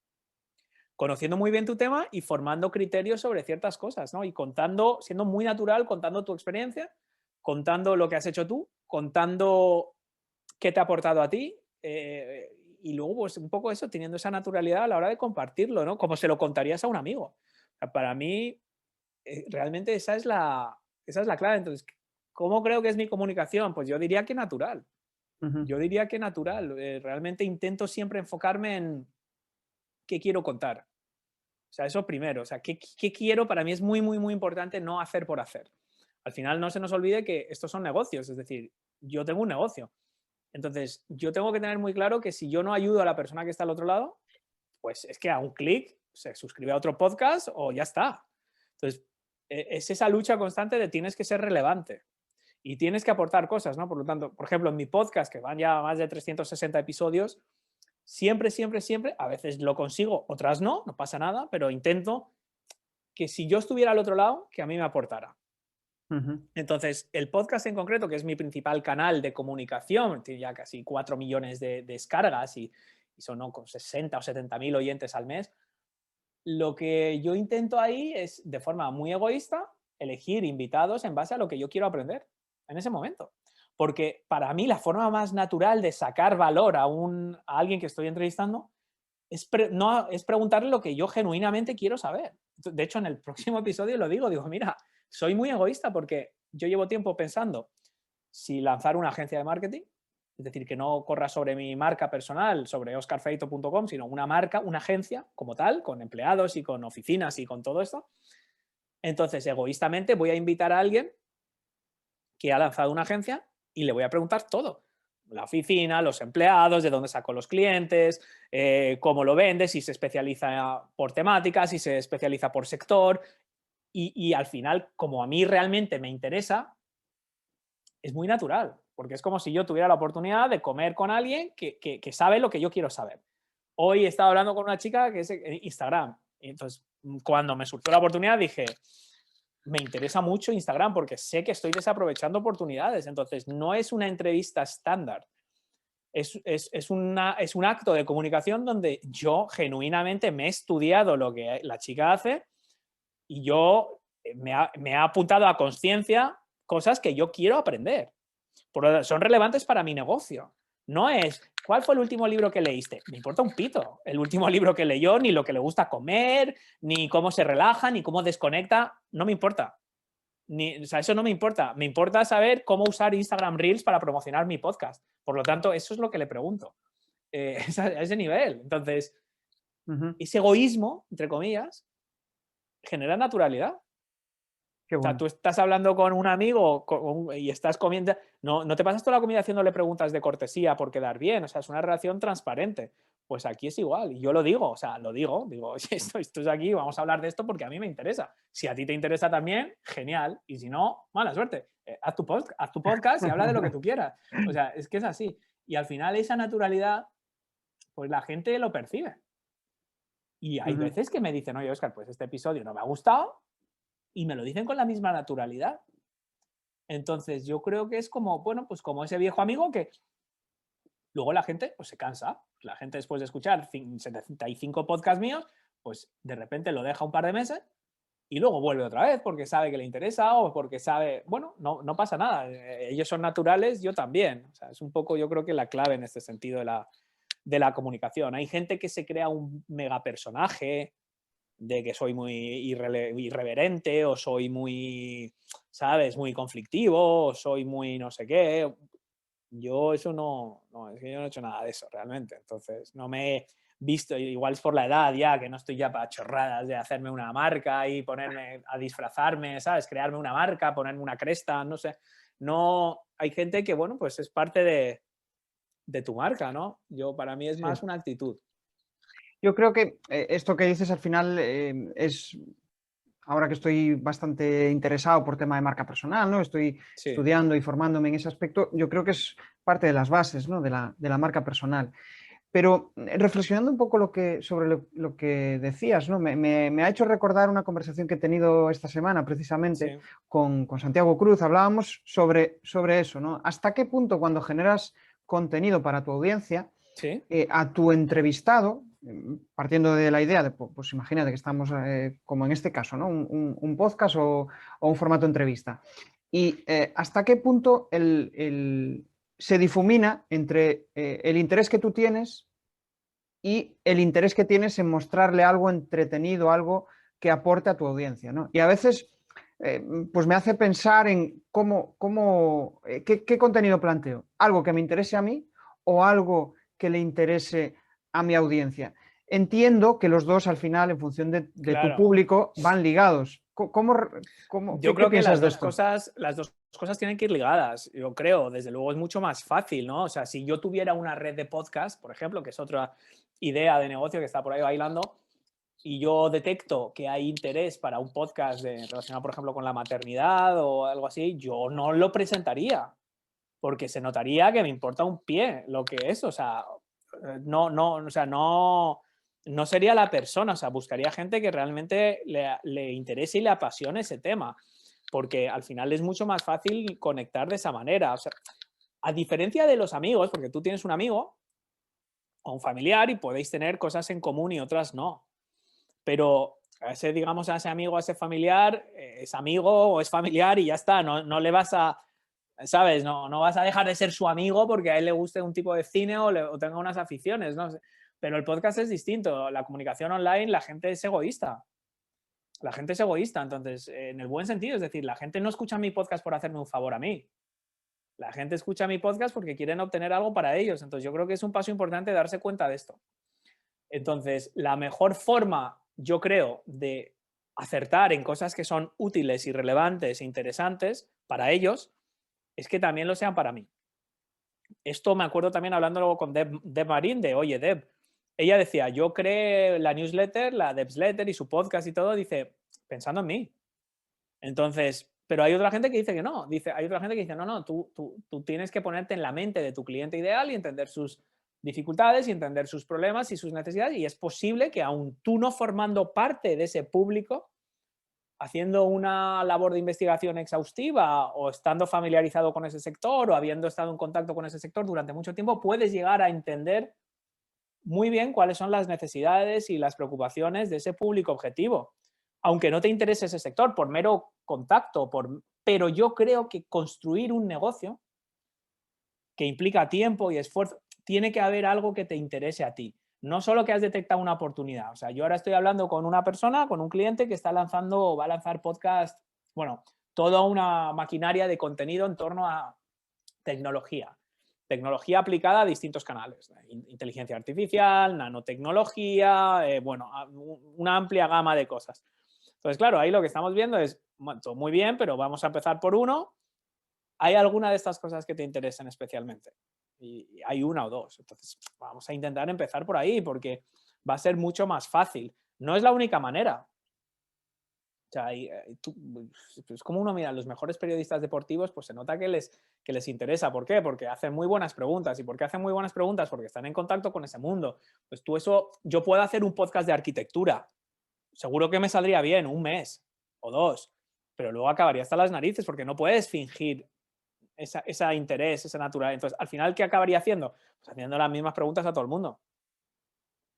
y formando criterios sobre ciertas cosas, ¿no? Y contando, siendo muy natural, contando tu experiencia, contando lo que has hecho tú, contando qué te ha aportado a ti, y luego, pues un poco eso, teniendo esa naturalidad a la hora de compartirlo, ¿no? Como se lo contarías a un amigo. O sea, para mí, realmente esa es la clave. Entonces, ¿cómo creo que es mi comunicación? Pues yo diría que natural. Yo diría que natural. Realmente intento siempre enfocarme en qué quiero contar. O sea, eso primero. O sea, qué quiero, para mí es muy, muy, muy importante no hacer por hacer. Al final no se nos olvide que estos son negocios. Es decir, yo tengo un negocio. Entonces, yo tengo que tener muy claro que si yo no ayudo a la persona que está al otro lado, pues es que a un clic se suscribe a otro podcast o ya está. Entonces, es esa lucha constante de tienes que ser relevante y tienes que aportar cosas, ¿no? Por lo tanto, por ejemplo, en mi podcast, que van ya más de 360 episodios, siempre, siempre, siempre, a veces lo consigo, otras no, no pasa nada, pero intento que si yo estuviera al otro lado, que a mí me aportara. Entonces, el podcast en concreto, que es mi principal canal de comunicación, tiene ya casi 4 millones de descargas y son, ¿no?, con 60 o 70 mil oyentes al mes, lo que yo intento ahí es, de forma muy egoísta, elegir invitados en base a lo que yo quiero aprender en ese momento. Porque para mí la forma más natural de sacar valor a alguien que estoy entrevistando es preguntarle lo que yo genuinamente quiero saber. De hecho, en el próximo episodio lo digo, mira, soy muy egoísta porque yo llevo tiempo pensando si lanzar una agencia de marketing, es decir, que no corra sobre mi marca personal, sobre oscarfeito.com, sino una marca, una agencia como tal, con empleados y con oficinas y con todo esto. Entonces, egoístamente voy a invitar a alguien que ha lanzado una agencia y le voy a preguntar todo. La oficina, los empleados, de dónde sacó los clientes, cómo lo vende, si se especializa por temática, si se especializa por sector. Y al final, como a mí realmente me interesa, es muy natural, porque es como si yo tuviera la oportunidad de comer con alguien que sabe lo que yo quiero saber. Hoy he estado hablando con una chica que es en Instagram. Y entonces, cuando me surgió la oportunidad, dije, me interesa mucho Instagram porque sé que estoy desaprovechando oportunidades. Entonces, no es una entrevista estándar. Es un acto de comunicación donde yo genuinamente me he estudiado lo que la chica hace y yo me ha apuntado a conciencia cosas que yo quiero aprender. Son relevantes para mi negocio. No es, ¿cuál fue el último libro que leíste? Me importa un pito el último libro que leyó, ni lo que le gusta comer, ni cómo se relaja, ni cómo desconecta. No me importa. O sea, eso no me importa. Me importa saber cómo usar Instagram Reels para promocionar mi podcast. Por lo tanto, eso es lo que le pregunto. Es a ese nivel. Entonces, ese egoísmo, entre comillas, genera naturalidad. Qué bueno. O sea, tú estás hablando con un amigo y estás comiendo, no te pasas toda la comida haciéndole preguntas de cortesía por quedar bien, o sea, es una relación transparente. Pues aquí es igual, y yo lo digo, o sea, digo, oye, esto es aquí, vamos a hablar de esto porque a mí me interesa. Si a ti te interesa también, genial, y si no, mala suerte. Haz tu podcast y habla de lo que tú quieras. O sea, es que es así. Y al final esa naturalidad, pues la gente lo percibe. Y hay veces que me dicen, oye, Óscar, pues este episodio no me ha gustado, y me lo dicen con la misma naturalidad. Entonces, yo creo que es como, bueno, pues como ese viejo amigo que luego la gente pues se cansa. La gente después de escuchar 75 podcasts míos, pues de repente lo deja un par de meses y luego vuelve otra vez porque sabe que le interesa o porque sabe, bueno, no pasa nada. Ellos son naturales, yo también. O sea, es un poco, yo creo que la clave en este sentido de la comunicación. Hay gente que se crea un mega personaje de que soy muy irreverente o soy muy, ¿sabes?, muy conflictivo o soy muy no sé qué. Yo eso es que yo no he hecho nada de eso realmente. Entonces, no me he visto, igual es por la edad ya, que no estoy ya para chorradas de hacerme una marca y ponerme a disfrazarme, ¿sabes?, crearme una marca, ponerme una cresta, no sé. No, hay gente que, bueno, pues es parte de tu marca, ¿no? Para mí es más una actitud. Yo creo que esto que dices al final es, ahora que estoy bastante interesado por tema de marca personal, ¿no? Estoy estudiando y formándome en ese aspecto, yo creo que es parte de las bases, ¿no?, de la marca personal. Pero reflexionando un poco sobre lo que decías, ¿no? Me ha hecho recordar una conversación que he tenido esta semana precisamente Sí, con Santiago Cruz. Hablábamos sobre eso, ¿no? ¿Hasta qué punto cuando generas contenido para tu audiencia, sí, a tu entrevistado, partiendo de la idea de, pues imagínate que estamos como en este caso, ¿no? Un podcast o un formato de entrevista. Y hasta qué punto se difumina entre el interés que tú tienes y el interés que tienes en mostrarle algo entretenido, algo que aporte a tu audiencia, ¿no? Y a veces pues me hace pensar en qué contenido planteo. ¿Algo que me interese a mí o algo que le interese a mi audiencia? Entiendo que los dos al final, en función de tu claro. público, van ligados. Yo ¿Qué creo que piensas de esto? las dos cosas tienen que ir ligadas. Yo creo, desde luego es mucho más fácil, ¿no? O sea, si yo tuviera una red de podcast, por ejemplo, que es otra idea de negocio que está por ahí bailando, y yo detecto que hay interés para un podcast relacionado, por ejemplo, con la maternidad o algo así, yo no lo presentaría, porque se notaría que me importa un pie lo que es, o sea, o sea, no sería la persona, o sea, buscaría gente que realmente le interese y le apasione ese tema, porque al final es mucho más fácil conectar de esa manera, o sea, a diferencia de los amigos, porque tú tienes un amigo o un familiar y podéis tener cosas en común y otras no, pero a ese, digamos, a ese amigo, a ese familiar, es amigo o es familiar y ya está, no le vas a, ¿sabes? No vas a dejar de ser su amigo porque a él le guste un tipo de cine o tenga unas aficiones, ¿no? Pero el podcast es distinto. La comunicación online, la gente es egoísta. La gente es egoísta, entonces, en el buen sentido, es decir, la gente no escucha mi podcast por hacerme un favor a mí. La gente escucha mi podcast porque quieren obtener algo para ellos. Entonces, yo creo que es un paso importante darse cuenta de esto. Entonces, la mejor forma, yo creo, de acertar en cosas que son útiles y relevantes e interesantes para ellos es que también lo sean para mí. Esto me acuerdo también hablando luego con Deb Marín de, oye, Deb, ella decía, yo creé la newsletter, la Debsletter y su podcast y todo, dice, pensando en mí. Entonces, pero hay otra gente que dice que no, hay otra gente que dice, no, tú tienes que ponerte en la mente de tu cliente ideal y entender sus dificultades y entender sus problemas y sus necesidades y es posible que aún tú no formando parte de ese público, haciendo una labor de investigación exhaustiva o estando familiarizado con ese sector o habiendo estado en contacto con ese sector durante mucho tiempo, puedes llegar a entender muy bien cuáles son las necesidades y las preocupaciones de ese público objetivo. Aunque no te interese ese sector, por mero contacto, pero yo creo que construir un negocio que implica tiempo y esfuerzo, tiene que haber algo que te interese a ti. No solo que has detectado una oportunidad. O sea, yo ahora estoy hablando con una persona, con un cliente que está lanzando, va a lanzar podcast, bueno, toda una maquinaria de contenido en torno a tecnología. Tecnología aplicada a distintos canales. Inteligencia artificial, nanotecnología, bueno, una amplia gama de cosas. Entonces, claro, ahí lo que estamos viendo es, bueno, todo muy bien, pero vamos a empezar por uno. ¿Hay alguna de estas cosas que te interesen especialmente? Y hay una o dos. Entonces, vamos a intentar empezar por ahí porque va a ser mucho más fácil. No es la única manera. O sea, es como uno mira, los mejores periodistas deportivos, pues se nota que les interesa. ¿Por qué? Porque hacen muy buenas preguntas. ¿Y por qué hacen muy buenas preguntas? Porque están en contacto con ese mundo. Pues yo puedo hacer un podcast de arquitectura. Seguro que me saldría bien un mes o dos, pero luego acabaría hasta las narices porque no puedes fingir ese interés, esa naturaleza. Entonces, al final, ¿qué acabaría haciendo? Pues haciendo las mismas preguntas a todo el mundo.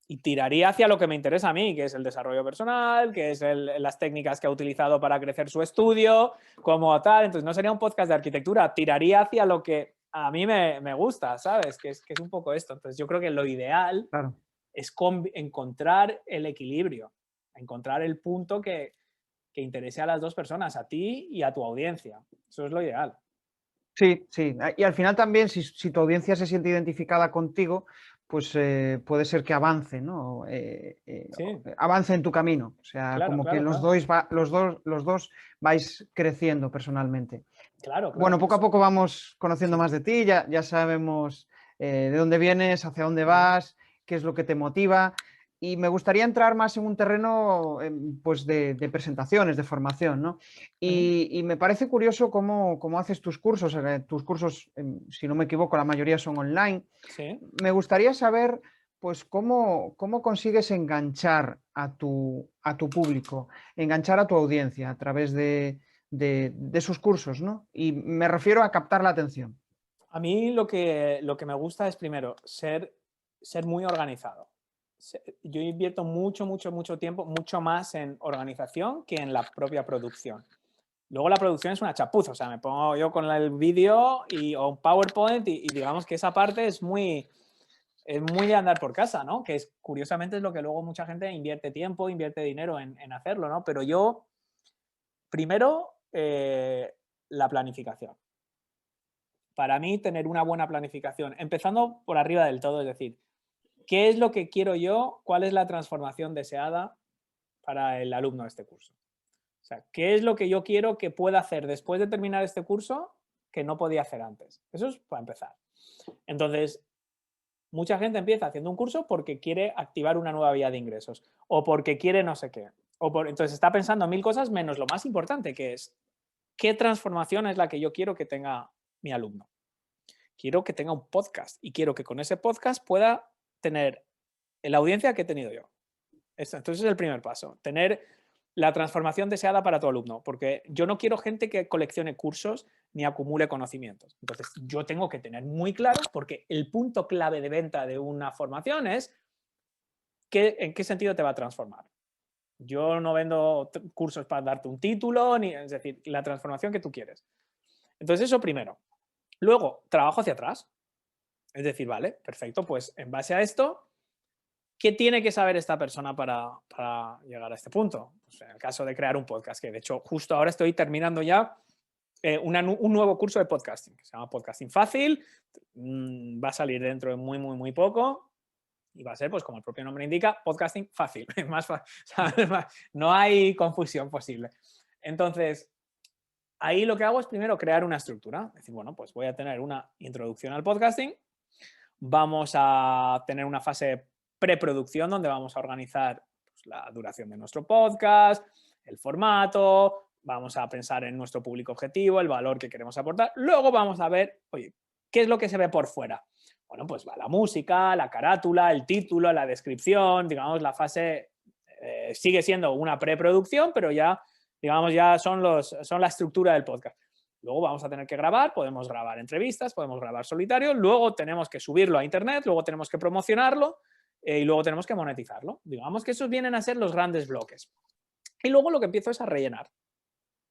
Y tiraría hacia lo que me interesa a mí, que es el desarrollo personal, que es las técnicas que ha utilizado para crecer su estudio, como tal. Entonces, no sería un podcast de arquitectura, tiraría hacia lo que a mí me gusta, ¿sabes? Que es un poco esto. Entonces, yo creo que lo ideal Claro. es encontrar el equilibrio, encontrar el punto que interese a las dos personas, a ti y a tu audiencia. Eso es lo ideal. Sí, sí. Y al final también, si tu audiencia se siente identificada contigo, pues puede ser que avance, ¿no? Sí, Avance en tu camino. O sea, claro, como que claro, claro. los dos vais creciendo personalmente. Claro, Bueno, claro. poco a poco vamos conociendo Sí. más de ti, ya sabemos de dónde vienes, hacia dónde vas, qué es lo que te motiva. Y me gustaría entrar más en un terreno pues de presentaciones, de formación, ¿no? Y me parece curioso cómo haces tus cursos. Tus cursos, si no me equivoco, la mayoría son online. Sí. Me gustaría saber pues cómo consigues enganchar a tu público, enganchar a tu audiencia a través de sus cursos, ¿no? Y me refiero a captar la atención. A mí lo que me gusta es, primero, ser muy organizado. Yo invierto mucho tiempo, mucho más en organización que en la propia producción. Luego la producción es una chapuza, o sea, me pongo yo con el vídeo o un PowerPoint y digamos que esa parte es muy de andar por casa, ¿no? Que es, curiosamente, es lo que luego mucha gente invierte tiempo, invierte dinero en hacerlo, ¿no? Pero yo, primero, la planificación. Para mí, tener una buena planificación, empezando por arriba del todo, es decir, ¿qué es lo que quiero yo? ¿Cuál es la transformación deseada para el alumno de este curso? O sea, ¿qué es lo que yo quiero que pueda hacer después de terminar este curso que no podía hacer antes? Eso es para empezar. Entonces, mucha gente empieza haciendo un curso porque quiere activar una nueva vía de ingresos o porque quiere no sé qué. Entonces está pensando en 1000 cosas menos lo más importante, que es qué transformación es la que yo quiero que tenga mi alumno. Quiero que tenga un podcast y quiero que con ese podcast pueda tener la audiencia que he tenido yo. Entonces es el primer paso, tener la transformación deseada para tu alumno, porque yo no quiero gente que coleccione cursos ni acumule conocimientos. Entonces yo tengo que tener muy claro, porque el punto clave de venta de una formación es en qué sentido te va a transformar. Yo no vendo cursos para darte un título, es decir, la transformación que tú quieres. Entonces eso primero. Luego, trabajo hacia atrás. Es decir, vale, perfecto, pues en base a esto, ¿qué tiene que saber esta persona para llegar a este punto? Pues en el caso de crear un podcast, que de hecho justo ahora estoy terminando ya un nuevo curso de podcasting, que se llama Podcasting Fácil, va a salir dentro de muy poco y va a ser, pues como el propio nombre indica, podcasting fácil. No hay confusión posible. Entonces, ahí lo que hago es primero crear una estructura, es decir, bueno, pues voy a tener una introducción al podcasting, vamos a tener una fase preproducción donde vamos a organizar pues, la duración de nuestro podcast, el formato, vamos a pensar en nuestro público objetivo, el valor que queremos aportar. Luego vamos a ver, oye, ¿qué es lo que se ve por fuera? Bueno, pues va la música, la carátula, el título, la descripción, digamos, la fase sigue siendo una preproducción, pero ya, digamos, ya son la estructura del podcast. Luego vamos a tener que grabar, podemos grabar entrevistas, podemos grabar solitario, luego tenemos que subirlo a internet, luego tenemos que promocionarlo y luego tenemos que monetizarlo. Digamos que esos vienen a ser los grandes bloques. Y luego lo que empiezo es a rellenar.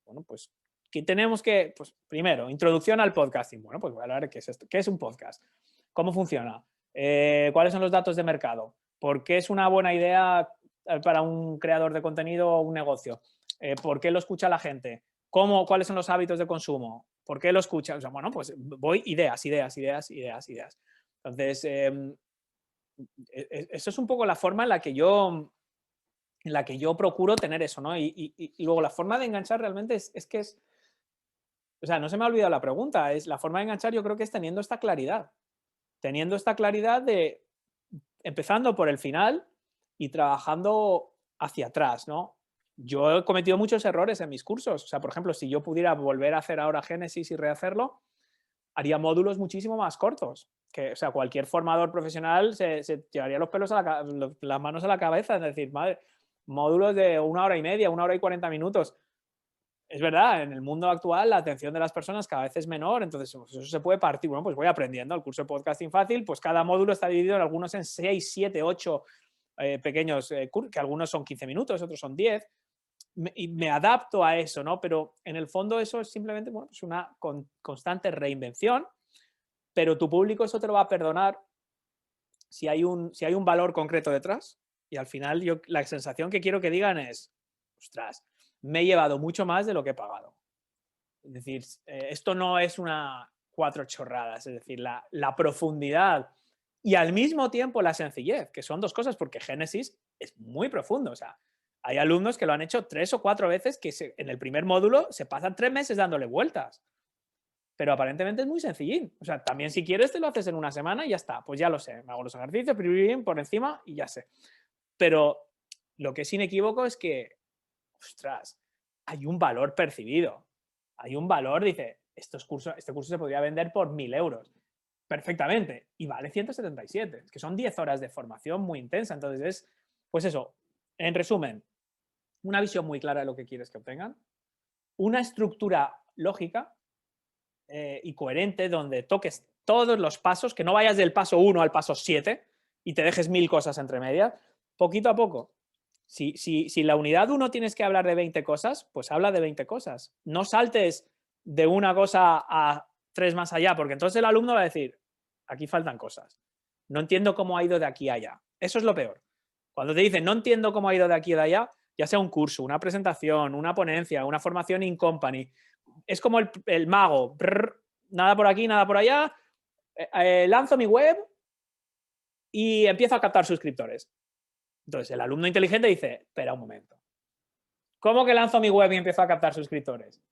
Bueno, pues, ¿qué tenemos que...? Pues primero, introducción al podcasting. Bueno, pues voy a hablar qué es esto. ¿Qué es un podcast? ¿Cómo funciona? ¿Cuáles son los datos de mercado? ¿Por qué es una buena idea para un creador de contenido o un negocio? ¿Por qué lo escucha la gente? ¿Cuáles son los hábitos de consumo? ¿Por qué lo escuchan? O sea, bueno, pues voy ideas. Entonces, eso es un poco la forma en la que yo procuro tener eso, ¿no? Y luego la forma de enganchar realmente es que es... O sea, no se me ha olvidado la pregunta. La forma de enganchar yo creo que es teniendo esta claridad. Teniendo esta claridad de empezando por el final y trabajando hacia atrás, ¿no? Yo he cometido muchos errores en mis cursos. O sea, por ejemplo, si yo pudiera volver a hacer ahora Génesis y rehacerlo, haría módulos muchísimo más cortos. O sea, cualquier formador profesional se llevaría los pelos las manos a la cabeza. Es decir, madre, módulos de 1 hora y media, 1 hora y 40 minutos. Es verdad, en el mundo actual la atención de las personas cada vez es menor, entonces eso se puede partir. Bueno, pues voy aprendiendo. El curso de Podcasting Fácil, pues cada módulo está dividido en algunos en 6, 7, 8 pequeños, que algunos son 15 minutos, otros son 10, y me adapto a eso, ¿no? Pero en el fondo eso es simplemente, bueno, pues una constante reinvención, pero tu público eso te lo va a perdonar si hay un valor concreto detrás, y al final la sensación que quiero que digan es, ostras, me he llevado mucho más de lo que he pagado. Es decir, esto no es una 4 chorradas, es decir, la profundidad y al mismo tiempo la sencillez, que son dos cosas, porque Génesis es muy profundo. O sea, hay alumnos que lo han hecho 3 o 4 veces, que en el primer módulo se pasan 3 meses dándole vueltas. Pero aparentemente es muy sencillín. O sea, también si quieres te lo haces en una semana y ya está. Pues ya lo sé, me hago los ejercicios por encima y ya sé. Pero lo que es inequívoco es que, ostras, hay un valor percibido. Hay un valor, dice, este curso se podría vender por 1000 euros. perfectamente y vale 177, que son 10 horas de formación muy intensa. Entonces es, pues eso, en resumen, una visión muy clara de lo que quieres que obtengan, una estructura lógica y coherente donde toques todos los pasos, que no vayas del paso 1 al paso 7 y te dejes 1000 cosas entre medias, poquito a poco. Si la unidad 1 tienes que hablar de 20 cosas, pues habla de 20 cosas. No saltes de una cosa a 3 más allá, porque entonces el alumno va a decir, aquí faltan cosas. No entiendo cómo ha ido de aquí a allá. Eso es lo peor. Cuando te dicen, no entiendo cómo ha ido de aquí a allá, ya sea un curso, una presentación, una ponencia, una formación in company, es como el mago. Brr, nada por aquí, nada por allá. Lanzo mi web y empiezo a captar suscriptores. Entonces, el alumno inteligente dice, espera un momento. ¿Cómo que lanzo mi web y empiezo a captar suscriptores?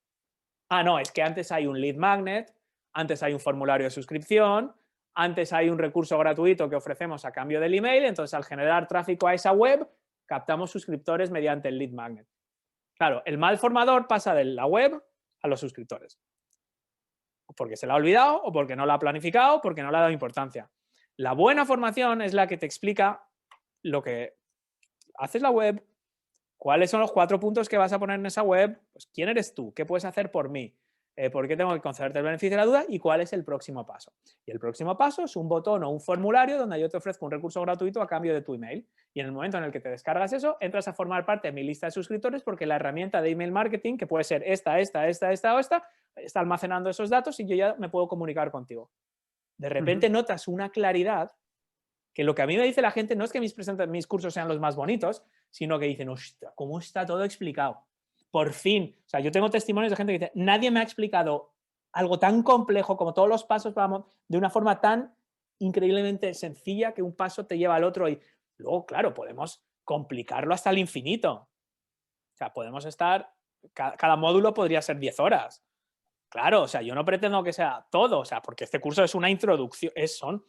Ah, no, es que antes hay un lead magnet, antes hay un formulario de suscripción, antes hay un recurso gratuito que ofrecemos a cambio del email, entonces al generar tráfico a esa web, captamos suscriptores mediante el lead magnet. Claro, el mal formador pasa de la web a los suscriptores. Porque se la ha olvidado o porque no la ha planificado, porque no le ha dado importancia. La buena formación es la que te explica lo que haces la web, cuáles son los 4 puntos que vas a poner en esa web, pues quién eres tú, qué puedes hacer por mí, por qué tengo que concederte el beneficio de la duda y cuál es el próximo paso. Y el próximo paso es un botón o un formulario donde yo te ofrezco un recurso gratuito a cambio de tu email. Y en el momento en el que te descargas eso, entras a formar parte de mi lista de suscriptores porque la herramienta de email marketing, que puede ser esta, está almacenando esos datos y yo ya me puedo comunicar contigo. De repente notas una claridad que lo que a mí me dice la gente no es que mis cursos sean los más bonitos, sino que dicen, hostia, ¿cómo está todo explicado? Por fin. O sea, yo tengo testimonios de gente que dice, nadie me ha explicado algo tan complejo como todos los pasos vamos, de una forma tan increíblemente sencilla que un paso te lleva al otro y luego, claro, podemos complicarlo hasta el infinito. O sea, podemos estar, cada módulo podría ser 10 horas. Claro, o sea, yo no pretendo que sea todo, o sea, porque este curso es una introducción, son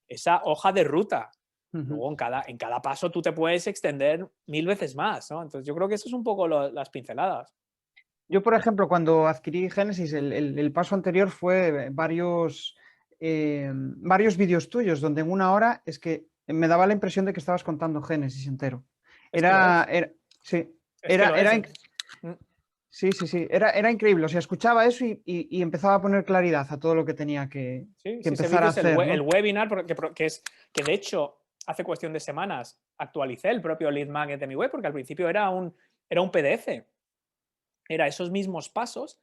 esa hoja de ruta. Luego en cada paso tú te puedes extender 1000 veces más, ¿no? Entonces yo creo que eso es un poco las pinceladas. Yo, por ejemplo, cuando adquirí Génesis, el paso anterior fue varios vídeos tuyos, donde en una hora es que me daba la impresión de que estabas contando Génesis entero. Era increíble. O sea, escuchaba eso y empezaba a poner claridad a todo lo que tenía que empezar a hacer. El webinar, que de hecho hace cuestión de semanas actualicé el propio lead magnet de mi web, porque al principio era un PDF. Era esos mismos pasos,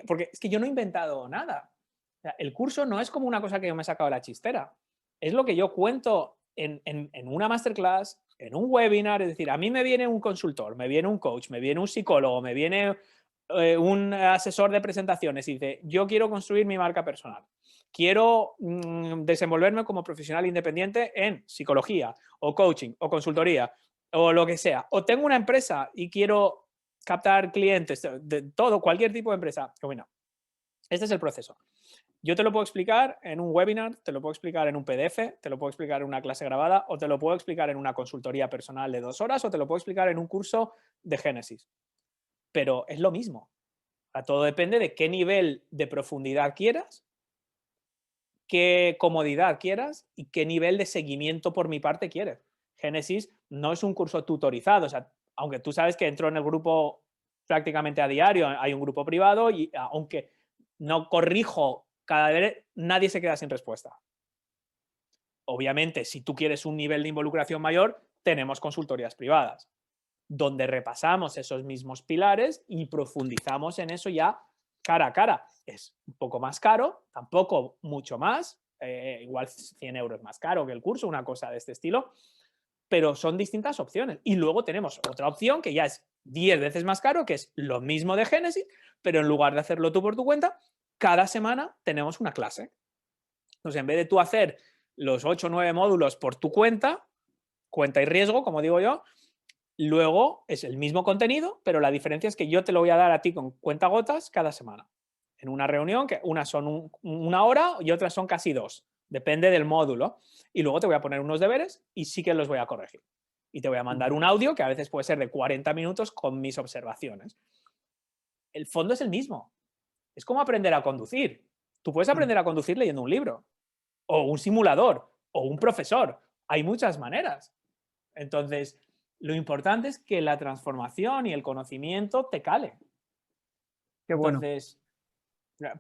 porque es que yo no he inventado nada. O sea, el curso no es como una cosa que yo me he sacado de la chistera. Es lo que yo cuento en una masterclass, en un webinar. Es decir, a mí me viene un consultor, me viene un coach, me viene un psicólogo, me viene un asesor de presentaciones y dice, yo quiero construir mi marca personal. Quiero desenvolverme como profesional independiente en psicología o coaching o consultoría o lo que sea. O tengo una empresa y quiero captar clientes, de todo, cualquier tipo de empresa. Bueno, este es el proceso. Yo te lo puedo explicar en un webinar, te lo puedo explicar en un PDF, te lo puedo explicar en una clase grabada o te lo puedo explicar en una consultoría personal de 2 horas o te lo puedo explicar en un curso de Génesis. Pero es lo mismo. Todo depende de qué nivel de profundidad quieras, qué comodidad quieras y qué nivel de seguimiento por mi parte quieres. Génesis no es un curso tutorizado, o sea, aunque tú sabes que entro en el grupo prácticamente a diario, hay un grupo privado y aunque no corrijo cada vez, nadie se queda sin respuesta. Obviamente, si tú quieres un nivel de involucración mayor, tenemos consultorías privadas, donde repasamos esos mismos pilares y profundizamos en eso ya cara a cara. Es un poco más caro, tampoco mucho más, igual 100 euros más caro que el curso, una cosa de este estilo, pero son distintas opciones. Y luego tenemos otra opción que ya es 10 veces más caro, que es lo mismo de Génesis, pero en lugar de hacerlo tú por tu cuenta, cada semana tenemos una clase. Entonces, en vez de tú hacer los 8 o 9 módulos por tu cuenta y riesgo, como digo yo, luego es el mismo contenido, pero la diferencia es que yo te lo voy a dar a ti con cuentagotas cada semana. En una reunión, que unas son una hora y otras son casi 2. Depende del módulo. Y luego te voy a poner unos deberes y sí que los voy a corregir. Y te voy a mandar un audio que a veces puede ser de 40 minutos con mis observaciones. El fondo es el mismo. Es como aprender a conducir. Tú puedes aprender a conducir leyendo un libro. o un simulador, o un profesor. Hay muchas maneras. Entonces, lo importante es que la transformación y el conocimiento te cale. Qué bueno. Entonces,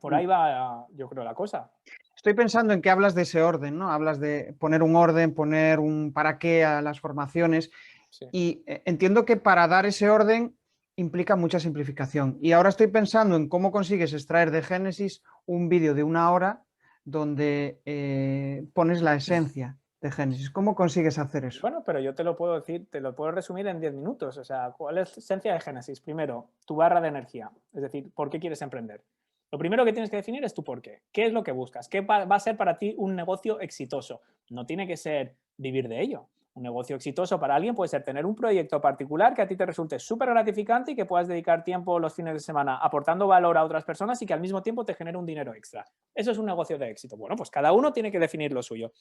por ahí va, yo creo, la cosa. Estoy pensando en que hablas de ese orden, ¿no? Hablas de poner un orden, poner un para qué a las formaciones. Sí. Y entiendo que para dar ese orden implica mucha simplificación. Y ahora estoy pensando en cómo consigues extraer de Génesis un vídeo de 1 hora donde pones la esencia de Génesis. ¿Cómo consigues hacer eso? Bueno, pero yo te lo puedo decir, te lo puedo resumir en 10 minutos. O sea, ¿cuál es la esencia de Génesis? Primero, tu barra de energía. Es decir, ¿por qué quieres emprender? Lo primero que tienes que definir es tu por qué. ¿Qué es lo que buscas? ¿Qué va a ser para ti un negocio exitoso? No tiene que ser vivir de ello. Un negocio exitoso para alguien puede ser tener un proyecto particular que a ti te resulte súper gratificante y que puedas dedicar tiempo los fines de semana aportando valor a otras personas y que al mismo tiempo te genere un dinero extra. Eso es un negocio de éxito. Bueno, pues cada uno tiene que definir lo suyo.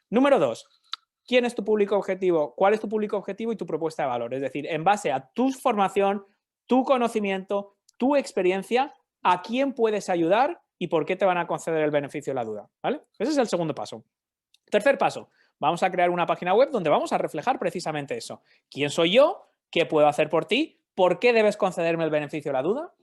Número 2. ¿Quién es tu público objetivo? ¿Cuál es tu público objetivo y tu propuesta de valor? Es decir, en base a tu formación, tu conocimiento, tu experiencia, ¿a quién puedes ayudar y por qué te van a conceder el beneficio de la duda? ¿Vale? Ese es el segundo paso. Tercer paso, vamos a crear una página web donde vamos a reflejar precisamente eso. ¿Quién soy yo? ¿Qué puedo hacer por ti? ¿Por qué debes concederme el beneficio de la duda?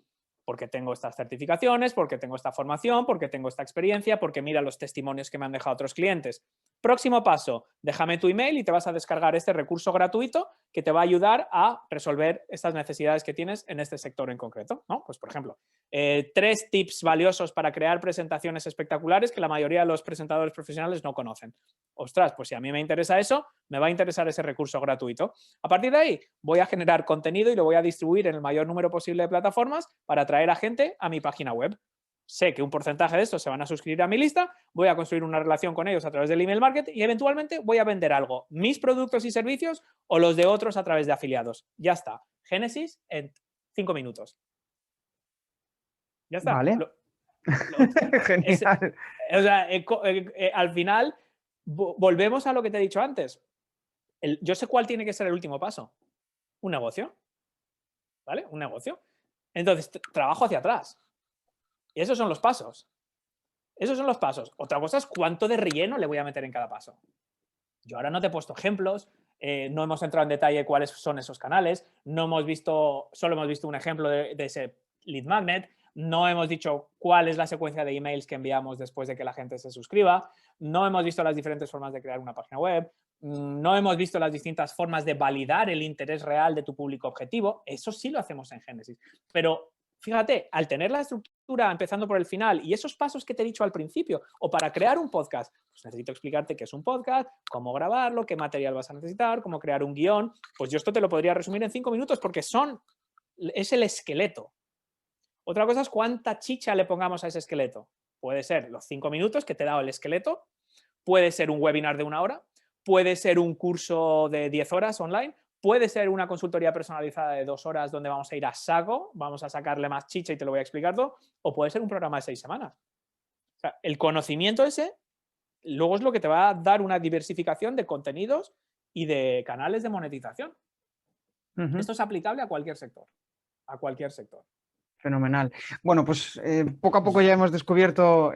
Porque tengo estas certificaciones, porque tengo esta formación, porque tengo esta experiencia, porque mira los testimonios que me han dejado otros clientes. Próximo paso, déjame tu email y te vas a descargar este recurso gratuito que te va a ayudar a resolver estas necesidades que tienes en este sector en concreto, ¿no? Pues, por ejemplo, 3 tips valiosos para crear presentaciones espectaculares que la mayoría de los presentadores profesionales no conocen. Ostras, pues si a mí me interesa eso, me va a interesar ese recurso gratuito. A partir de ahí, voy a generar contenido y lo voy a distribuir en el mayor número posible de plataformas para atraer a gente a mi página web. Sé que un porcentaje de estos se van a suscribir a mi lista, voy a construir una relación con ellos a través del email marketing y eventualmente voy a vender algo, mis productos y servicios o los de otros a través de afiliados. Ya está. Génesis en 5 minutos. Ya está. Vale. Genial. O sea, al final, volvemos a lo que te he dicho antes. Yo sé cuál tiene que ser el último paso. Un negocio. ¿Vale? Un negocio. Entonces, trabajo hacia atrás. Y esos son los pasos. Esos son los pasos. Otra cosa es cuánto de relleno le voy a meter en cada paso. Yo ahora no te he puesto ejemplos, no hemos entrado en detalle cuáles son esos canales, no hemos visto, solo hemos visto un ejemplo de ese lead magnet, no hemos dicho cuál es la secuencia de emails que enviamos después de que la gente se suscriba, no hemos visto las diferentes formas de crear una página web, no hemos visto las distintas formas de validar el interés real de tu público objetivo. Eso sí lo hacemos en Génesis. Pero fíjate, al tener la estructura empezando por el final y esos pasos que te he dicho al principio, o para crear un podcast, pues necesito explicarte qué es un podcast, cómo grabarlo, qué material vas a necesitar, cómo crear un guión. Pues yo esto te lo podría resumir en 5 minutos porque es el esqueleto. Otra cosa es cuánta chicha le pongamos a ese esqueleto. Puede ser los 5 minutos que te he dado el esqueleto, puede ser un webinar de 1 hora, puede ser un curso de 10 horas online, puede ser una consultoría personalizada de 2 horas donde vamos a ir a saco, vamos a sacarle más chicha y te lo voy a explicar todo, o puede ser un programa de 6 semanas. O sea, el conocimiento ese luego es lo que te va a dar una diversificación de contenidos y de canales de monetización. Esto es aplicable a cualquier sector. A cualquier sector. Fenomenal. Bueno, pues poco a poco ya hemos descubierto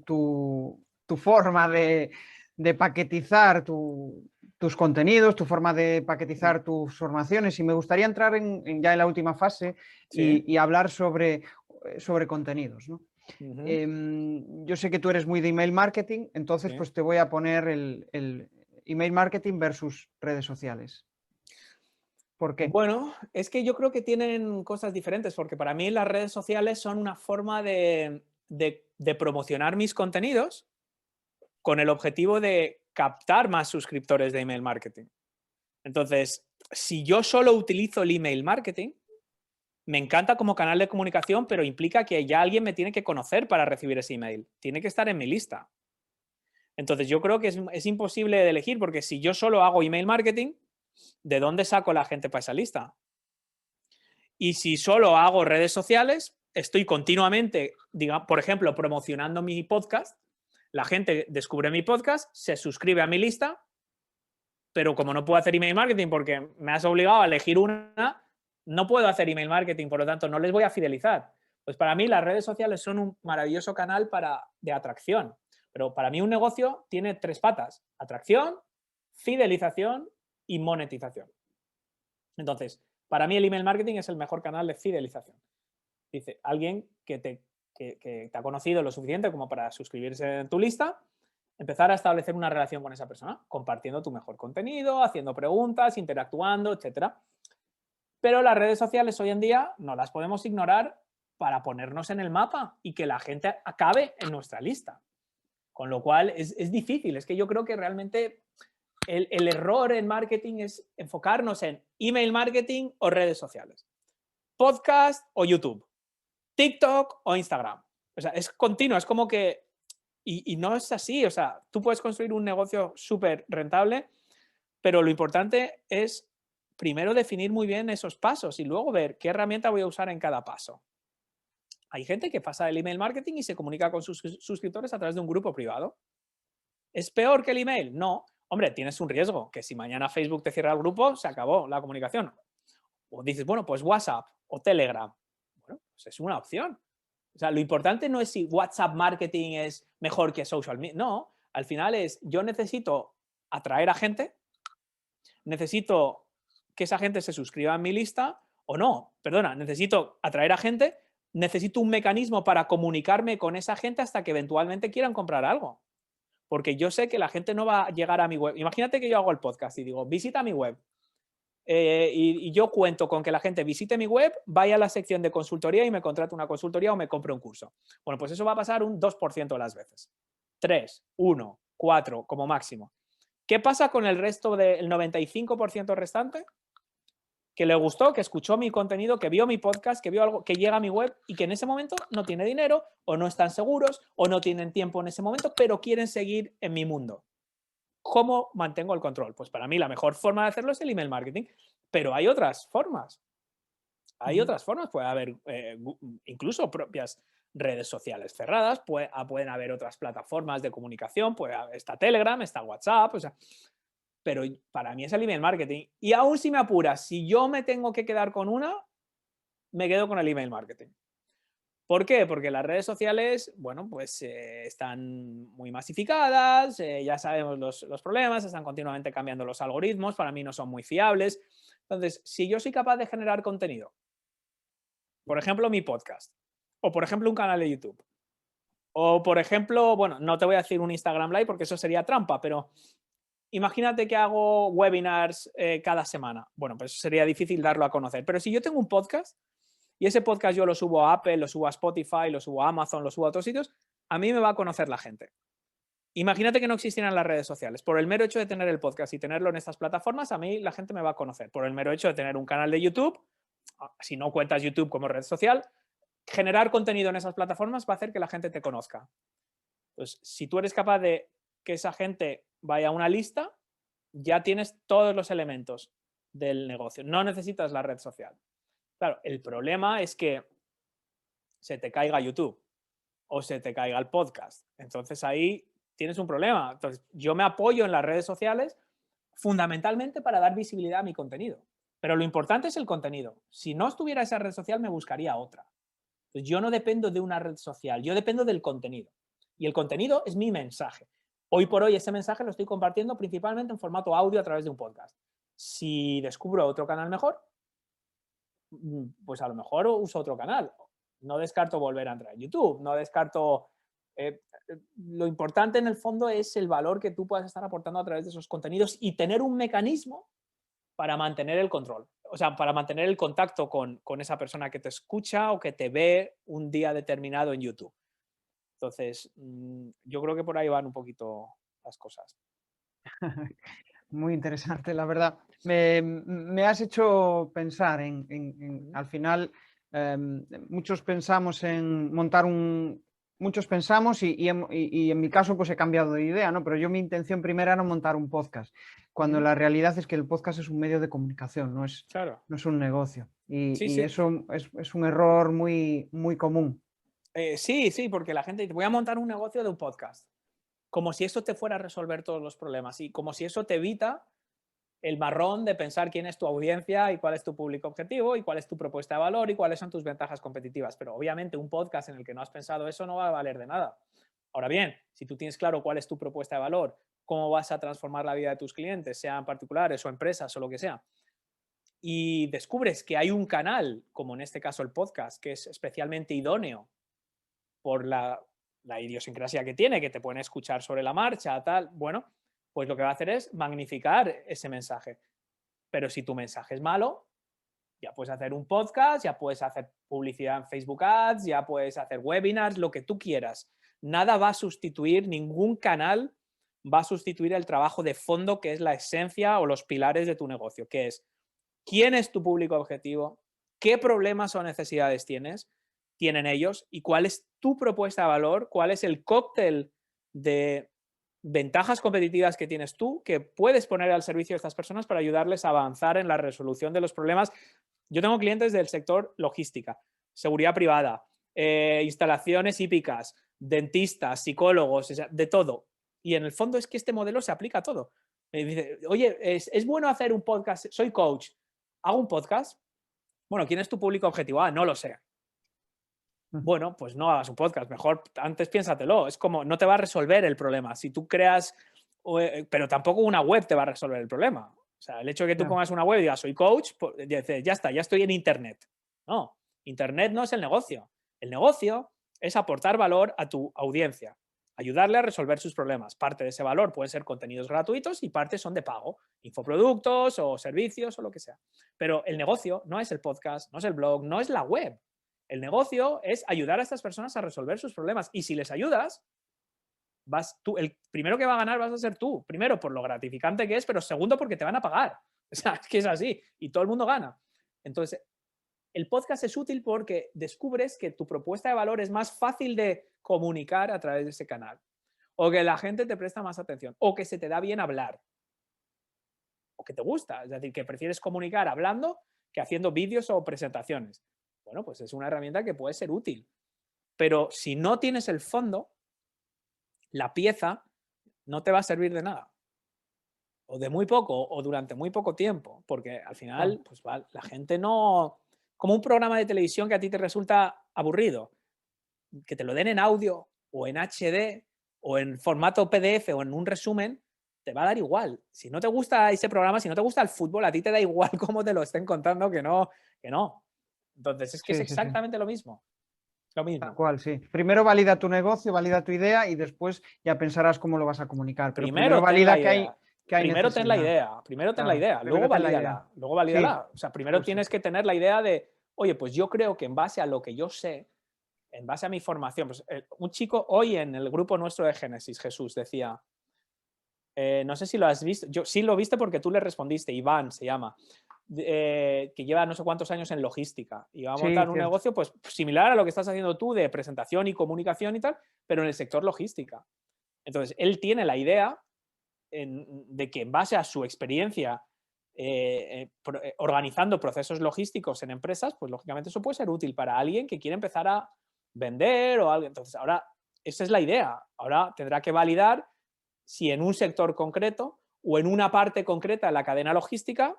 tu forma de paquetizar tus contenidos, tu forma de paquetizar tus formaciones y me gustaría entrar ya en la última fase y hablar sobre contenidos, ¿no? Yo sé que tú eres muy de email marketing, entonces pues te voy a poner el email marketing versus redes sociales. ¿Por qué? Bueno, es que yo creo que tienen cosas diferentes, porque para mí las redes sociales son una forma de promocionar mis contenidos con el objetivo de captar más suscriptores de email marketing. Entonces, si yo solo utilizo el email marketing, me encanta como canal de comunicación, pero implica que ya alguien me tiene que conocer para recibir ese email. Tiene que estar en mi lista. Entonces, yo creo que es imposible de elegir, porque si yo solo hago email marketing, ¿de dónde saco la gente para esa lista? Y si solo hago redes sociales, estoy continuamente, digamos, por ejemplo, promocionando mi podcast, la gente descubre mi podcast, se suscribe a mi lista, pero como no puedo hacer email marketing porque me has obligado a elegir una, no puedo hacer email marketing, por lo tanto, no les voy a fidelizar. Pues para mí las redes sociales son un maravilloso canal de atracción, Pero para mí un negocio tiene 3 patas: atracción, fidelización y monetización. Entonces, para mí el email marketing es el mejor canal de fidelización. Dice, alguien que te ha conocido lo suficiente como para suscribirse en tu lista, empezar a establecer una relación con esa persona, compartiendo tu mejor contenido, haciendo preguntas, interactuando, etcétera. Pero las redes sociales hoy en día no las podemos ignorar para ponernos en el mapa y que la gente acabe en nuestra lista. Con lo cual es difícil. Es que yo creo que realmente el error en marketing es enfocarnos en email marketing o redes sociales, podcast o YouTube, TikTok o Instagram. O sea, es continuo, es como que... Y no es así. O sea, tú puedes construir un negocio súper rentable, pero lo importante es primero definir muy bien esos pasos y luego ver qué herramienta voy a usar en cada paso. Hay gente que pasa el email marketing y se comunica con sus suscriptores a través de un grupo privado. ¿Es peor que el email? No. Hombre, tienes un riesgo, que si mañana Facebook te cierra el grupo, se acabó la comunicación. O dices, bueno, pues WhatsApp o Telegram. Bueno, pues es una opción. O sea, lo importante no es si WhatsApp marketing es mejor que social media. No, al final es, yo necesito atraer a gente, necesito que esa gente se suscriba a mi lista, o no, perdona, necesito atraer a gente, necesito un mecanismo para comunicarme con esa gente hasta que eventualmente quieran comprar algo. Porque yo sé que la gente no va a llegar a mi web. Imagínate que yo hago el podcast y digo, visita mi web. Y yo cuento con que la gente visite mi web, vaya a la sección de consultoría y me contrate una consultoría o me compre un curso. Bueno, pues eso va a pasar un 2% de las veces. 3, 1, 4 como máximo. ¿Qué pasa con el resto del 95% restante? Que le gustó, que escuchó mi contenido, que vio mi podcast, que vio algo, que llega a mi web y que en ese momento no tiene dinero o no están seguros o no tienen tiempo en ese momento, pero quieren seguir en mi mundo. ¿Cómo mantengo el control? Pues para mí la mejor forma de hacerlo es el email marketing, pero hay otras formas. Hay otras formas, puede haber incluso propias redes sociales cerradas, pueden haber otras plataformas de comunicación, está Telegram, está WhatsApp, o sea, pero para mí es el email marketing. Y aún si me apuras, si yo me tengo que quedar con una, me quedo con el email marketing. ¿Por qué? Porque las redes sociales, bueno, pues están muy masificadas, ya sabemos los problemas, están continuamente cambiando los algoritmos, para mí no son muy fiables. Entonces, si yo soy capaz de generar contenido, por ejemplo, mi podcast, o por ejemplo, un canal de YouTube, o por ejemplo, bueno, no te voy a decir un Instagram Live porque eso sería trampa, pero imagínate que hago webinars cada semana. Bueno, pues sería difícil darlo a conocer. Pero si yo tengo un podcast y ese podcast yo lo subo a Apple, lo subo a Spotify, lo subo a Amazon, lo subo a otros sitios, a mí me va a conocer la gente. Imagínate que no existieran las redes sociales. Por el mero hecho de tener el podcast y tenerlo en estas plataformas, a mí la gente me va a conocer. Por el mero hecho de tener un canal de YouTube, si no cuentas YouTube como red social, generar contenido en esas plataformas va a hacer que la gente te conozca. Entonces, si tú eres capaz de que esa gente vaya a una lista, ya tienes todos los elementos del negocio. No necesitas la red social. Claro, el problema es que se te caiga YouTube o se te caiga el podcast. Entonces ahí tienes un problema. Entonces, yo me apoyo en las redes sociales fundamentalmente para dar visibilidad a mi contenido. Pero lo importante es el contenido. Si no estuviera esa red social, me buscaría otra. Entonces, yo no dependo de una red social, yo dependo del contenido. Y el contenido es mi mensaje. Hoy por hoy ese mensaje lo estoy compartiendo principalmente en formato audio a través de un podcast. Si descubro otro canal mejor, pues a lo mejor uso otro canal. No descarto volver a entrar en YouTube, no descarto... lo importante en el fondo es el valor que tú puedas estar aportando a través de esos contenidos y tener un mecanismo para mantener el control, o sea, para mantener el contacto con esa persona que te escucha o que te ve un día determinado en YouTube. Entonces, yo creo que por ahí van un poquito las cosas. Muy interesante, la verdad. Me has hecho pensar al final, muchos pensamos en montar muchos pensamos y en mi caso pues he cambiado de idea, ¿no? Pero mi intención primera era montar un podcast, cuando la realidad es que el podcast es un medio de comunicación, Claro. no es un negocio. Sí, Y sí. eso es un error muy, muy común. Sí, porque la gente dice, voy a montar un negocio de un podcast. Como si eso te fuera a resolver todos los problemas y como si eso te evita el marrón de pensar quién es tu audiencia y cuál es tu público objetivo y cuál es tu propuesta de valor y cuáles son tus ventajas competitivas. Pero obviamente un podcast en el que no has pensado eso no va a valer de nada. Ahora bien, si tú tienes claro cuál es tu propuesta de valor, cómo vas a transformar la vida de tus clientes, sean particulares o empresas o lo que sea, y descubres que hay un canal, como en este caso el podcast, que es especialmente idóneo por la idiosincrasia que tiene, que te pueden escuchar sobre la marcha, tal, bueno, pues lo que va a hacer es magnificar ese mensaje. Pero si tu mensaje es malo, ya puedes hacer un podcast, ya puedes hacer publicidad en Facebook Ads, ya puedes hacer webinars, lo que tú quieras. Nada va a sustituir, ningún canal va a sustituir el trabajo de fondo que es la esencia o los pilares de tu negocio, que es quién es tu público objetivo, qué problemas o necesidades tienen ellos y cuál es tu propuesta de valor, cuál es el cóctel de ventajas competitivas que tienes tú que puedes poner al servicio de estas personas para ayudarles a avanzar en la resolución de los problemas. Yo tengo clientes del sector logística, seguridad privada, instalaciones hípicas, dentistas, psicólogos, o sea, de todo. Y en el fondo es que este modelo se aplica a todo. Me dice, oye, ¿es bueno hacer un podcast? Soy coach, ¿hago un podcast? Bueno, ¿quién es tu público objetivo? Ah, no lo sé. Bueno, pues no hagas un podcast, mejor antes piénsatelo. Es como, no te va a resolver el problema. Si tú creas, pero tampoco una web te va a resolver el problema. O sea, el hecho de que tú pongas una web y digas, soy coach, pues, ya está, ya estoy en Internet. No, Internet no es el negocio. El negocio es aportar valor a tu audiencia, ayudarle a resolver sus problemas. Parte de ese valor pueden ser contenidos gratuitos y parte son de pago, infoproductos o servicios o lo que sea. Pero el negocio no es el podcast, no es el blog, no es la web. El negocio es ayudar a estas personas a resolver sus problemas. Y si les ayudas, el primero que va a ganar vas a ser tú. Primero, por lo gratificante que es, pero segundo, porque te van a pagar. O sea, es que es así. Y todo el mundo gana. Entonces, el podcast es útil porque descubres que tu propuesta de valor es más fácil de comunicar a través de ese canal. O que la gente te presta más atención. O que se te da bien hablar. O que te gusta. Es decir, que prefieres comunicar hablando que haciendo vídeos o presentaciones. Bueno, pues es una herramienta que puede ser útil. Pero si no tienes el fondo, la pieza no te va a servir de nada. O de muy poco, o durante muy poco tiempo. Porque al final, pues la gente no... Como un programa de televisión que a ti te resulta aburrido, que te lo den en audio, o en HD, o en formato PDF, o en un resumen, te va a dar igual. Si no te gusta ese programa, si no te gusta el fútbol, a ti te da igual cómo te lo estén contando que no, que no. Entonces, es que es Sí, sí, sí. exactamente lo mismo. Lo Tal mismo. cual, sí. Primero valida tu negocio, valida tu idea y después ya pensarás cómo lo vas a comunicar. Pero primero Primero ten la valida idea. que hay Primero ten la necesidad. idea. Primero ten la Claro, idea. Luego primero ten la idea. valídala. Luego valídala. Sí, O sea, primero justo. tienes que tener la idea de, oye, pues yo creo que en base a lo que yo sé, en base a mi formación, pues, un chico hoy en el grupo nuestro de Génesis, Jesús, decía, no sé si lo has visto, yo sí lo viste porque tú le respondiste, Iván se llama, que lleva no sé cuántos años en logística y va a Sí, montar un cierto. negocio pues similar a lo que estás haciendo tú de presentación y comunicación y tal, pero en el sector logística. Entonces, él tiene la idea de que en base a su experiencia organizando procesos logísticos en empresas, pues lógicamente eso puede ser útil para alguien que quiere empezar a vender o algo. Entonces, ahora, esa es la idea. Ahora tendrá que validar si en un sector concreto o en una parte concreta de la cadena logística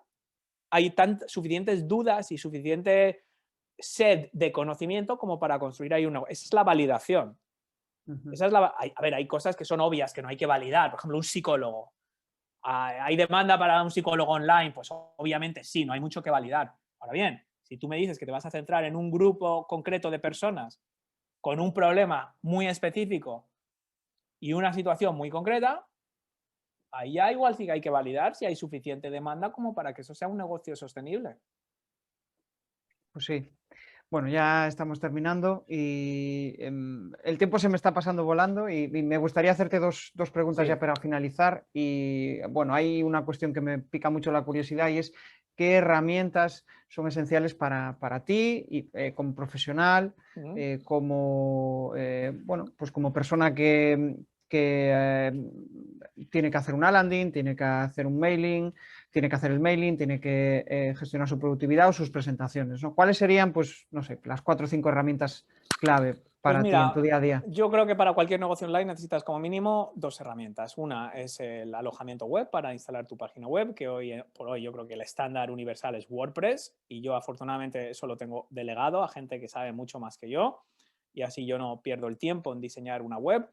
hay suficientes dudas y suficiente sed de conocimiento como para construir ahí una... Esa es la validación. Ujú. Esa es a ver, hay cosas que son obvias, que no hay que validar. Por ejemplo, un psicólogo. ¿Hay demanda para un psicólogo online? Pues obviamente sí, no hay mucho que validar. Ahora bien, si tú me dices que te vas a centrar en un grupo concreto de personas con un problema muy específico y una situación muy concreta, ahí ya igual sí que hay que validar si hay suficiente demanda como para que eso sea un negocio sostenible. Pues sí. Bueno, ya estamos terminando y el tiempo se me está pasando volando y me gustaría hacerte dos preguntas ya Sí. para finalizar. Y bueno, hay una cuestión que me pica mucho la curiosidad y es qué herramientas son esenciales para ti y, como profesional, bueno, pues como persona que tiene que hacer una landing, tiene que hacer un mailing, tiene que hacer el mailing, tiene que gestionar su productividad o sus presentaciones, ¿no? ¿Cuáles serían, pues, no sé, las 4 o 5 herramientas clave Pues para ti en tu mira, día a día? yo creo que para cualquier negocio online necesitas como mínimo dos herramientas. Una es el alojamiento web para instalar tu página web, que hoy por hoy yo creo que el estándar universal es WordPress y yo afortunadamente eso lo tengo delegado a gente que sabe mucho más que yo y así yo no pierdo el tiempo en diseñar una web.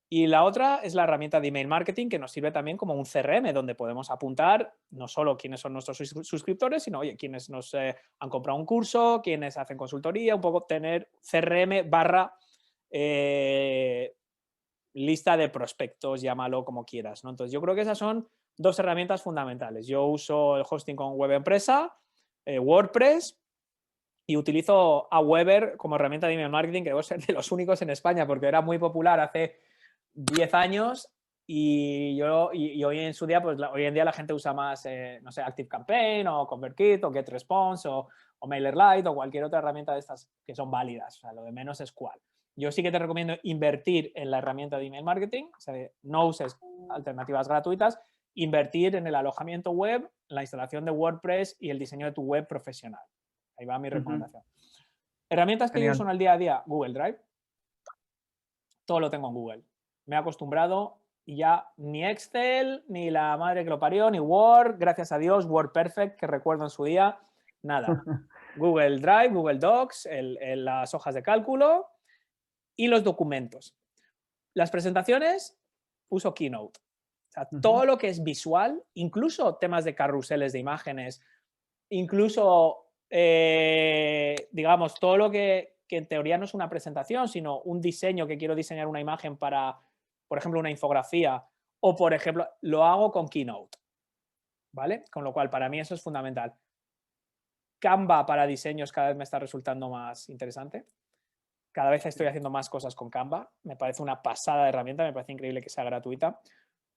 Y la otra es la herramienta de email marketing, que nos sirve también como un CRM, donde podemos apuntar no solo quiénes son nuestros suscriptores, sino, oye, quienes nos han comprado un curso, quienes hacen consultoría, un poco tener CRM barra lista de prospectos, llámalo como quieras, ¿no? Entonces, yo creo que esas son dos herramientas fundamentales. Yo uso el hosting con web empresa, WordPress, y utilizo Aweber como herramienta de email marketing, que debo ser de los únicos en España, porque era muy popular hace 10 años y hoy en su día, pues hoy en día la gente usa más, no sé, ActiveCampaign o ConvertKit o GetResponse o MailerLite o cualquier otra herramienta de estas que son válidas. O sea, lo de menos es cuál. Yo sí que te recomiendo invertir en la herramienta de email marketing, o sea, no uses alternativas gratuitas, invertir en el alojamiento web, la instalación de WordPress y el diseño de tu web profesional. Ahí va mi recomendación. Herramientas que yo uso en el día a día, Google Drive. Todo lo tengo en Google. Me he acostumbrado y ya ni Excel, ni la madre que lo parió, ni Word, gracias a Dios, WordPerfect, que recuerdo en su día, nada. Google Drive, Google Docs, las hojas de cálculo y los documentos. Las presentaciones, uso Keynote. O sea, todo lo que es visual, incluso temas de carruseles de imágenes, incluso, digamos, todo lo que en teoría no es una presentación, sino un diseño, que quiero diseñar una imagen para, por ejemplo, una infografía, o por ejemplo, lo hago con Keynote, ¿vale? Con lo cual, para mí eso es fundamental. Canva para diseños cada vez me está resultando más interesante. Cada vez estoy haciendo más cosas con Canva. Me parece una pasada de herramienta, me parece increíble que sea gratuita.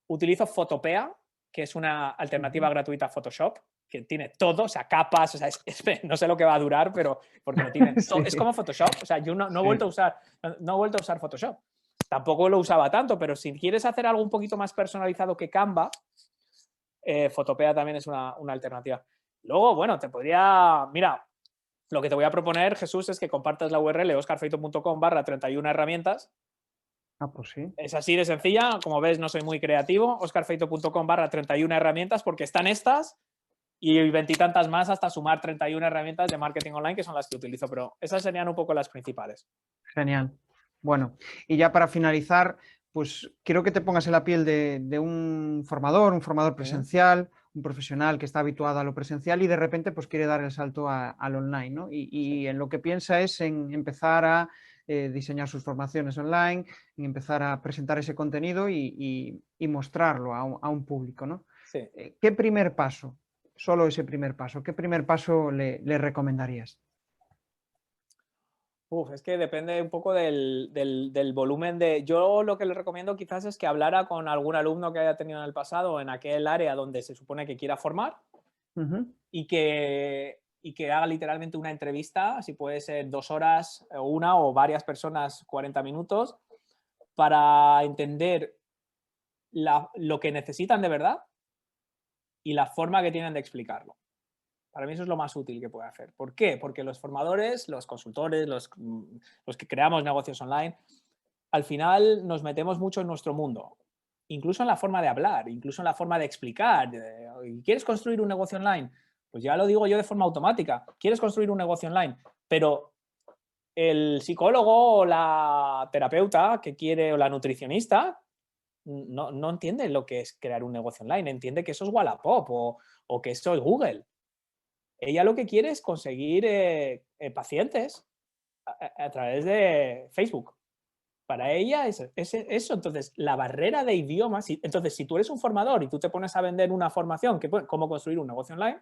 Utilizo Photopea, que es una alternativa gratuita a Photoshop, que tiene todo, o sea, capas, o sea, no sé lo que va a durar, pero porque lo tiene todo. Es como Photoshop, o sea, yo no he vuelto a usar Photoshop. Tampoco lo usaba tanto, pero si quieres hacer algo un poquito más personalizado que Canva, Photopea también es una alternativa. Luego, bueno, te podría, mira, lo que te voy a proponer, Jesús, es que compartas la URL oscarfeito.com/31 herramientas. Ah, pues sí. Es así de sencilla. Como ves, no soy muy creativo. oscarfeito.com/31 herramientas, porque están estas y veintitantas más hasta sumar 31 herramientas de marketing online, que son las que utilizo. Pero esas serían un poco las principales. Genial. Bueno, y ya para finalizar, pues quiero que te pongas en la piel de un formador presencial, un profesional que está habituado a lo presencial y de repente pues quiere dar el salto al online, ¿no? Y en lo que piensa es en empezar a diseñar sus formaciones online, en empezar a presentar ese contenido y mostrarlo a un público, ¿no? Sí. ¿Qué primer paso, solo ese primer paso, qué primer paso le recomendarías? Es que depende un poco del volumen de... Yo lo que le recomiendo quizás es que hablara con algún alumno que haya tenido en el pasado en aquel área donde se supone que quiera formar y que haga literalmente una entrevista, si puede ser 2 horas, una o varias personas, 40 minutos, para entender lo que necesitan de verdad y la forma que tienen de explicarlo. Para mí eso es lo más útil que puede hacer. ¿Por qué? Porque los formadores, los consultores, los que creamos negocios online, al final nos metemos mucho en nuestro mundo, incluso en la forma de hablar, incluso en la forma de explicar. ¿Quieres construir un negocio online? Pues ya lo digo yo de forma automática. ¿Quieres construir un negocio online? Pero el psicólogo o la terapeuta que quiere, o la nutricionista, no entiende lo que es crear un negocio online. Entiende que eso es Wallapop o que eso es Google. Ella lo que quiere es conseguir pacientes a través de Facebook. Para ella es eso. Entonces, la barrera de idiomas... Entonces, si tú eres un formador y tú te pones a vender una formación, cómo construir un negocio online,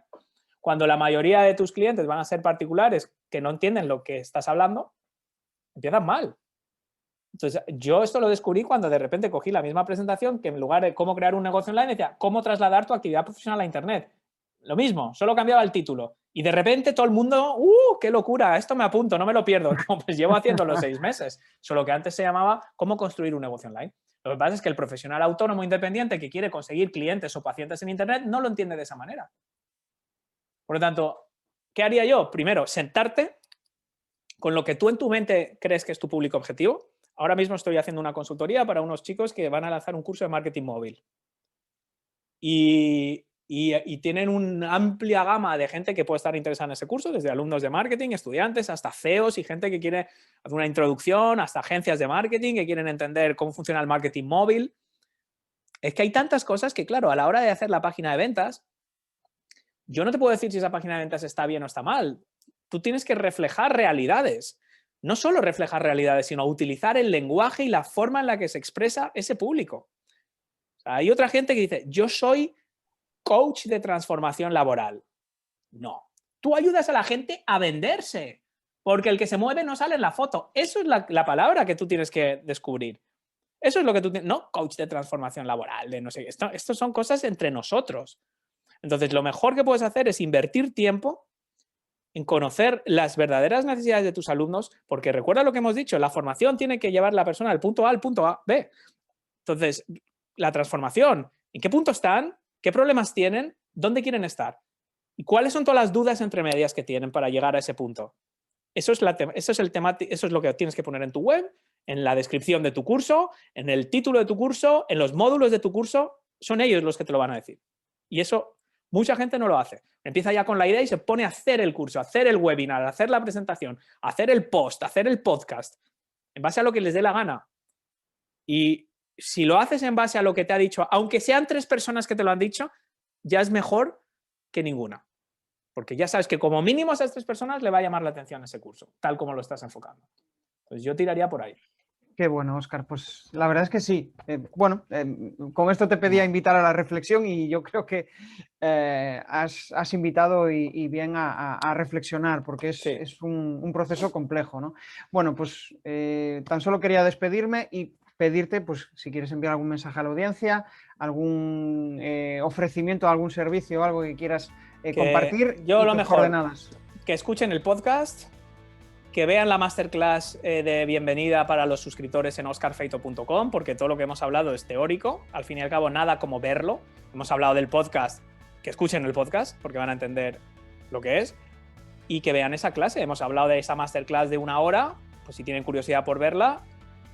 cuando la mayoría de tus clientes van a ser particulares que no entienden lo que estás hablando, empiezan mal. Entonces, yo esto lo descubrí cuando de repente cogí la misma presentación que en lugar de cómo crear un negocio online, decía cómo trasladar tu actividad profesional a Internet. Lo mismo, solo cambiaba el título. Y de repente todo el mundo, ¡qué locura! Esto me apunto, no me lo pierdo. No, pues llevo haciéndolo 6 meses. Solo que antes se llamaba cómo construir un negocio online. Lo que pasa es que el profesional autónomo independiente que quiere conseguir clientes o pacientes en Internet no lo entiende de esa manera. Por lo tanto, ¿qué haría yo? Primero, sentarte con lo que tú en tu mente crees que es tu público objetivo. Ahora mismo estoy haciendo una consultoría para unos chicos que van a lanzar un curso de marketing móvil. Y y tienen una amplia gama de gente que puede estar interesada en ese curso, desde alumnos de marketing, estudiantes, hasta CEOs y gente que quiere hacer una introducción, hasta agencias de marketing que quieren entender cómo funciona el marketing móvil. Es que hay tantas cosas que, claro, a la hora de hacer la página de ventas, yo no te puedo decir si esa página de ventas está bien o está mal. Tú tienes que reflejar realidades. No solo reflejar realidades, sino utilizar el lenguaje y la forma en la que se expresa ese público. O sea, hay otra gente que dice, yo soy coach de transformación laboral. No. Tú ayudas a la gente a venderse, porque el que se mueve no sale en la foto. Eso es la palabra que tú tienes que descubrir. Eso es lo que tú tienes. No coach de transformación laboral, de no sé qué. Esto son cosas entre nosotros. Entonces, lo mejor que puedes hacer es invertir tiempo en conocer las verdaderas necesidades de tus alumnos, porque recuerda lo que hemos dicho, la formación tiene que llevar a la persona del punto A al punto B. Entonces, la transformación, ¿en qué punto están? ¿Qué problemas tienen? ¿Dónde quieren estar? ¿Y cuáles son todas las dudas entre medias que tienen para llegar a ese punto? Eso es lo que tienes que poner en tu web, en la descripción de tu curso, en el título de tu curso, en los módulos de tu curso. Son ellos los que te lo van a decir. Y eso mucha gente no lo hace. Empieza ya con la idea y se pone a hacer el curso, a hacer el webinar, a hacer la presentación, a hacer el post, a hacer el podcast, en base a lo que les dé la gana. Y si lo haces en base a lo que te ha dicho, aunque sean 3 personas que te lo han dicho, ya es mejor que ninguna. Porque ya sabes que como mínimo a esas 3 personas le va a llamar la atención ese curso, tal como lo estás enfocando. Entonces yo tiraría por ahí. Qué bueno, Óscar. Pues la verdad es que sí. Con esto te pedía invitar a la reflexión y yo creo que has invitado y bien a reflexionar, porque es un proceso complejo, ¿no? Bueno, pues tan solo quería despedirme y pedirte, pues, si quieres enviar algún mensaje a la audiencia, algún ofrecimiento, algún servicio, algo que quieras compartir. Yo lo mejor, que escuchen el podcast, que vean la masterclass de bienvenida para los suscriptores en oscarfeito.com, porque todo lo que hemos hablado es teórico. Al fin y al cabo, nada como verlo. Hemos hablado del podcast, que escuchen el podcast, porque van a entender lo que es, y que vean esa clase. Hemos hablado de esa masterclass de 1 hora, pues si tienen curiosidad por verla,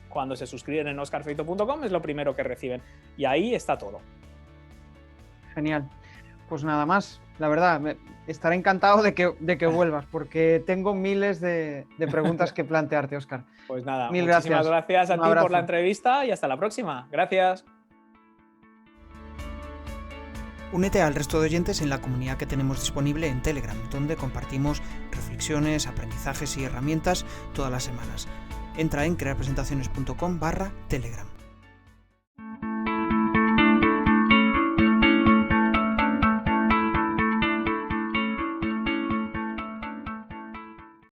cuando se suscriben en oscarfeito.com es lo primero que reciben. Y ahí está todo. Genial. Pues nada más. La verdad, estaré encantado de que vuelvas, porque tengo miles de preguntas que plantearte, Óscar. Pues nada, muchísimas gracias a ti por la entrevista y hasta la próxima. Gracias. Únete al resto de oyentes en la comunidad que tenemos disponible en Telegram, donde compartimos reflexiones, aprendizajes y herramientas todas las semanas. Entra en crearpresentaciones.com/Telegram.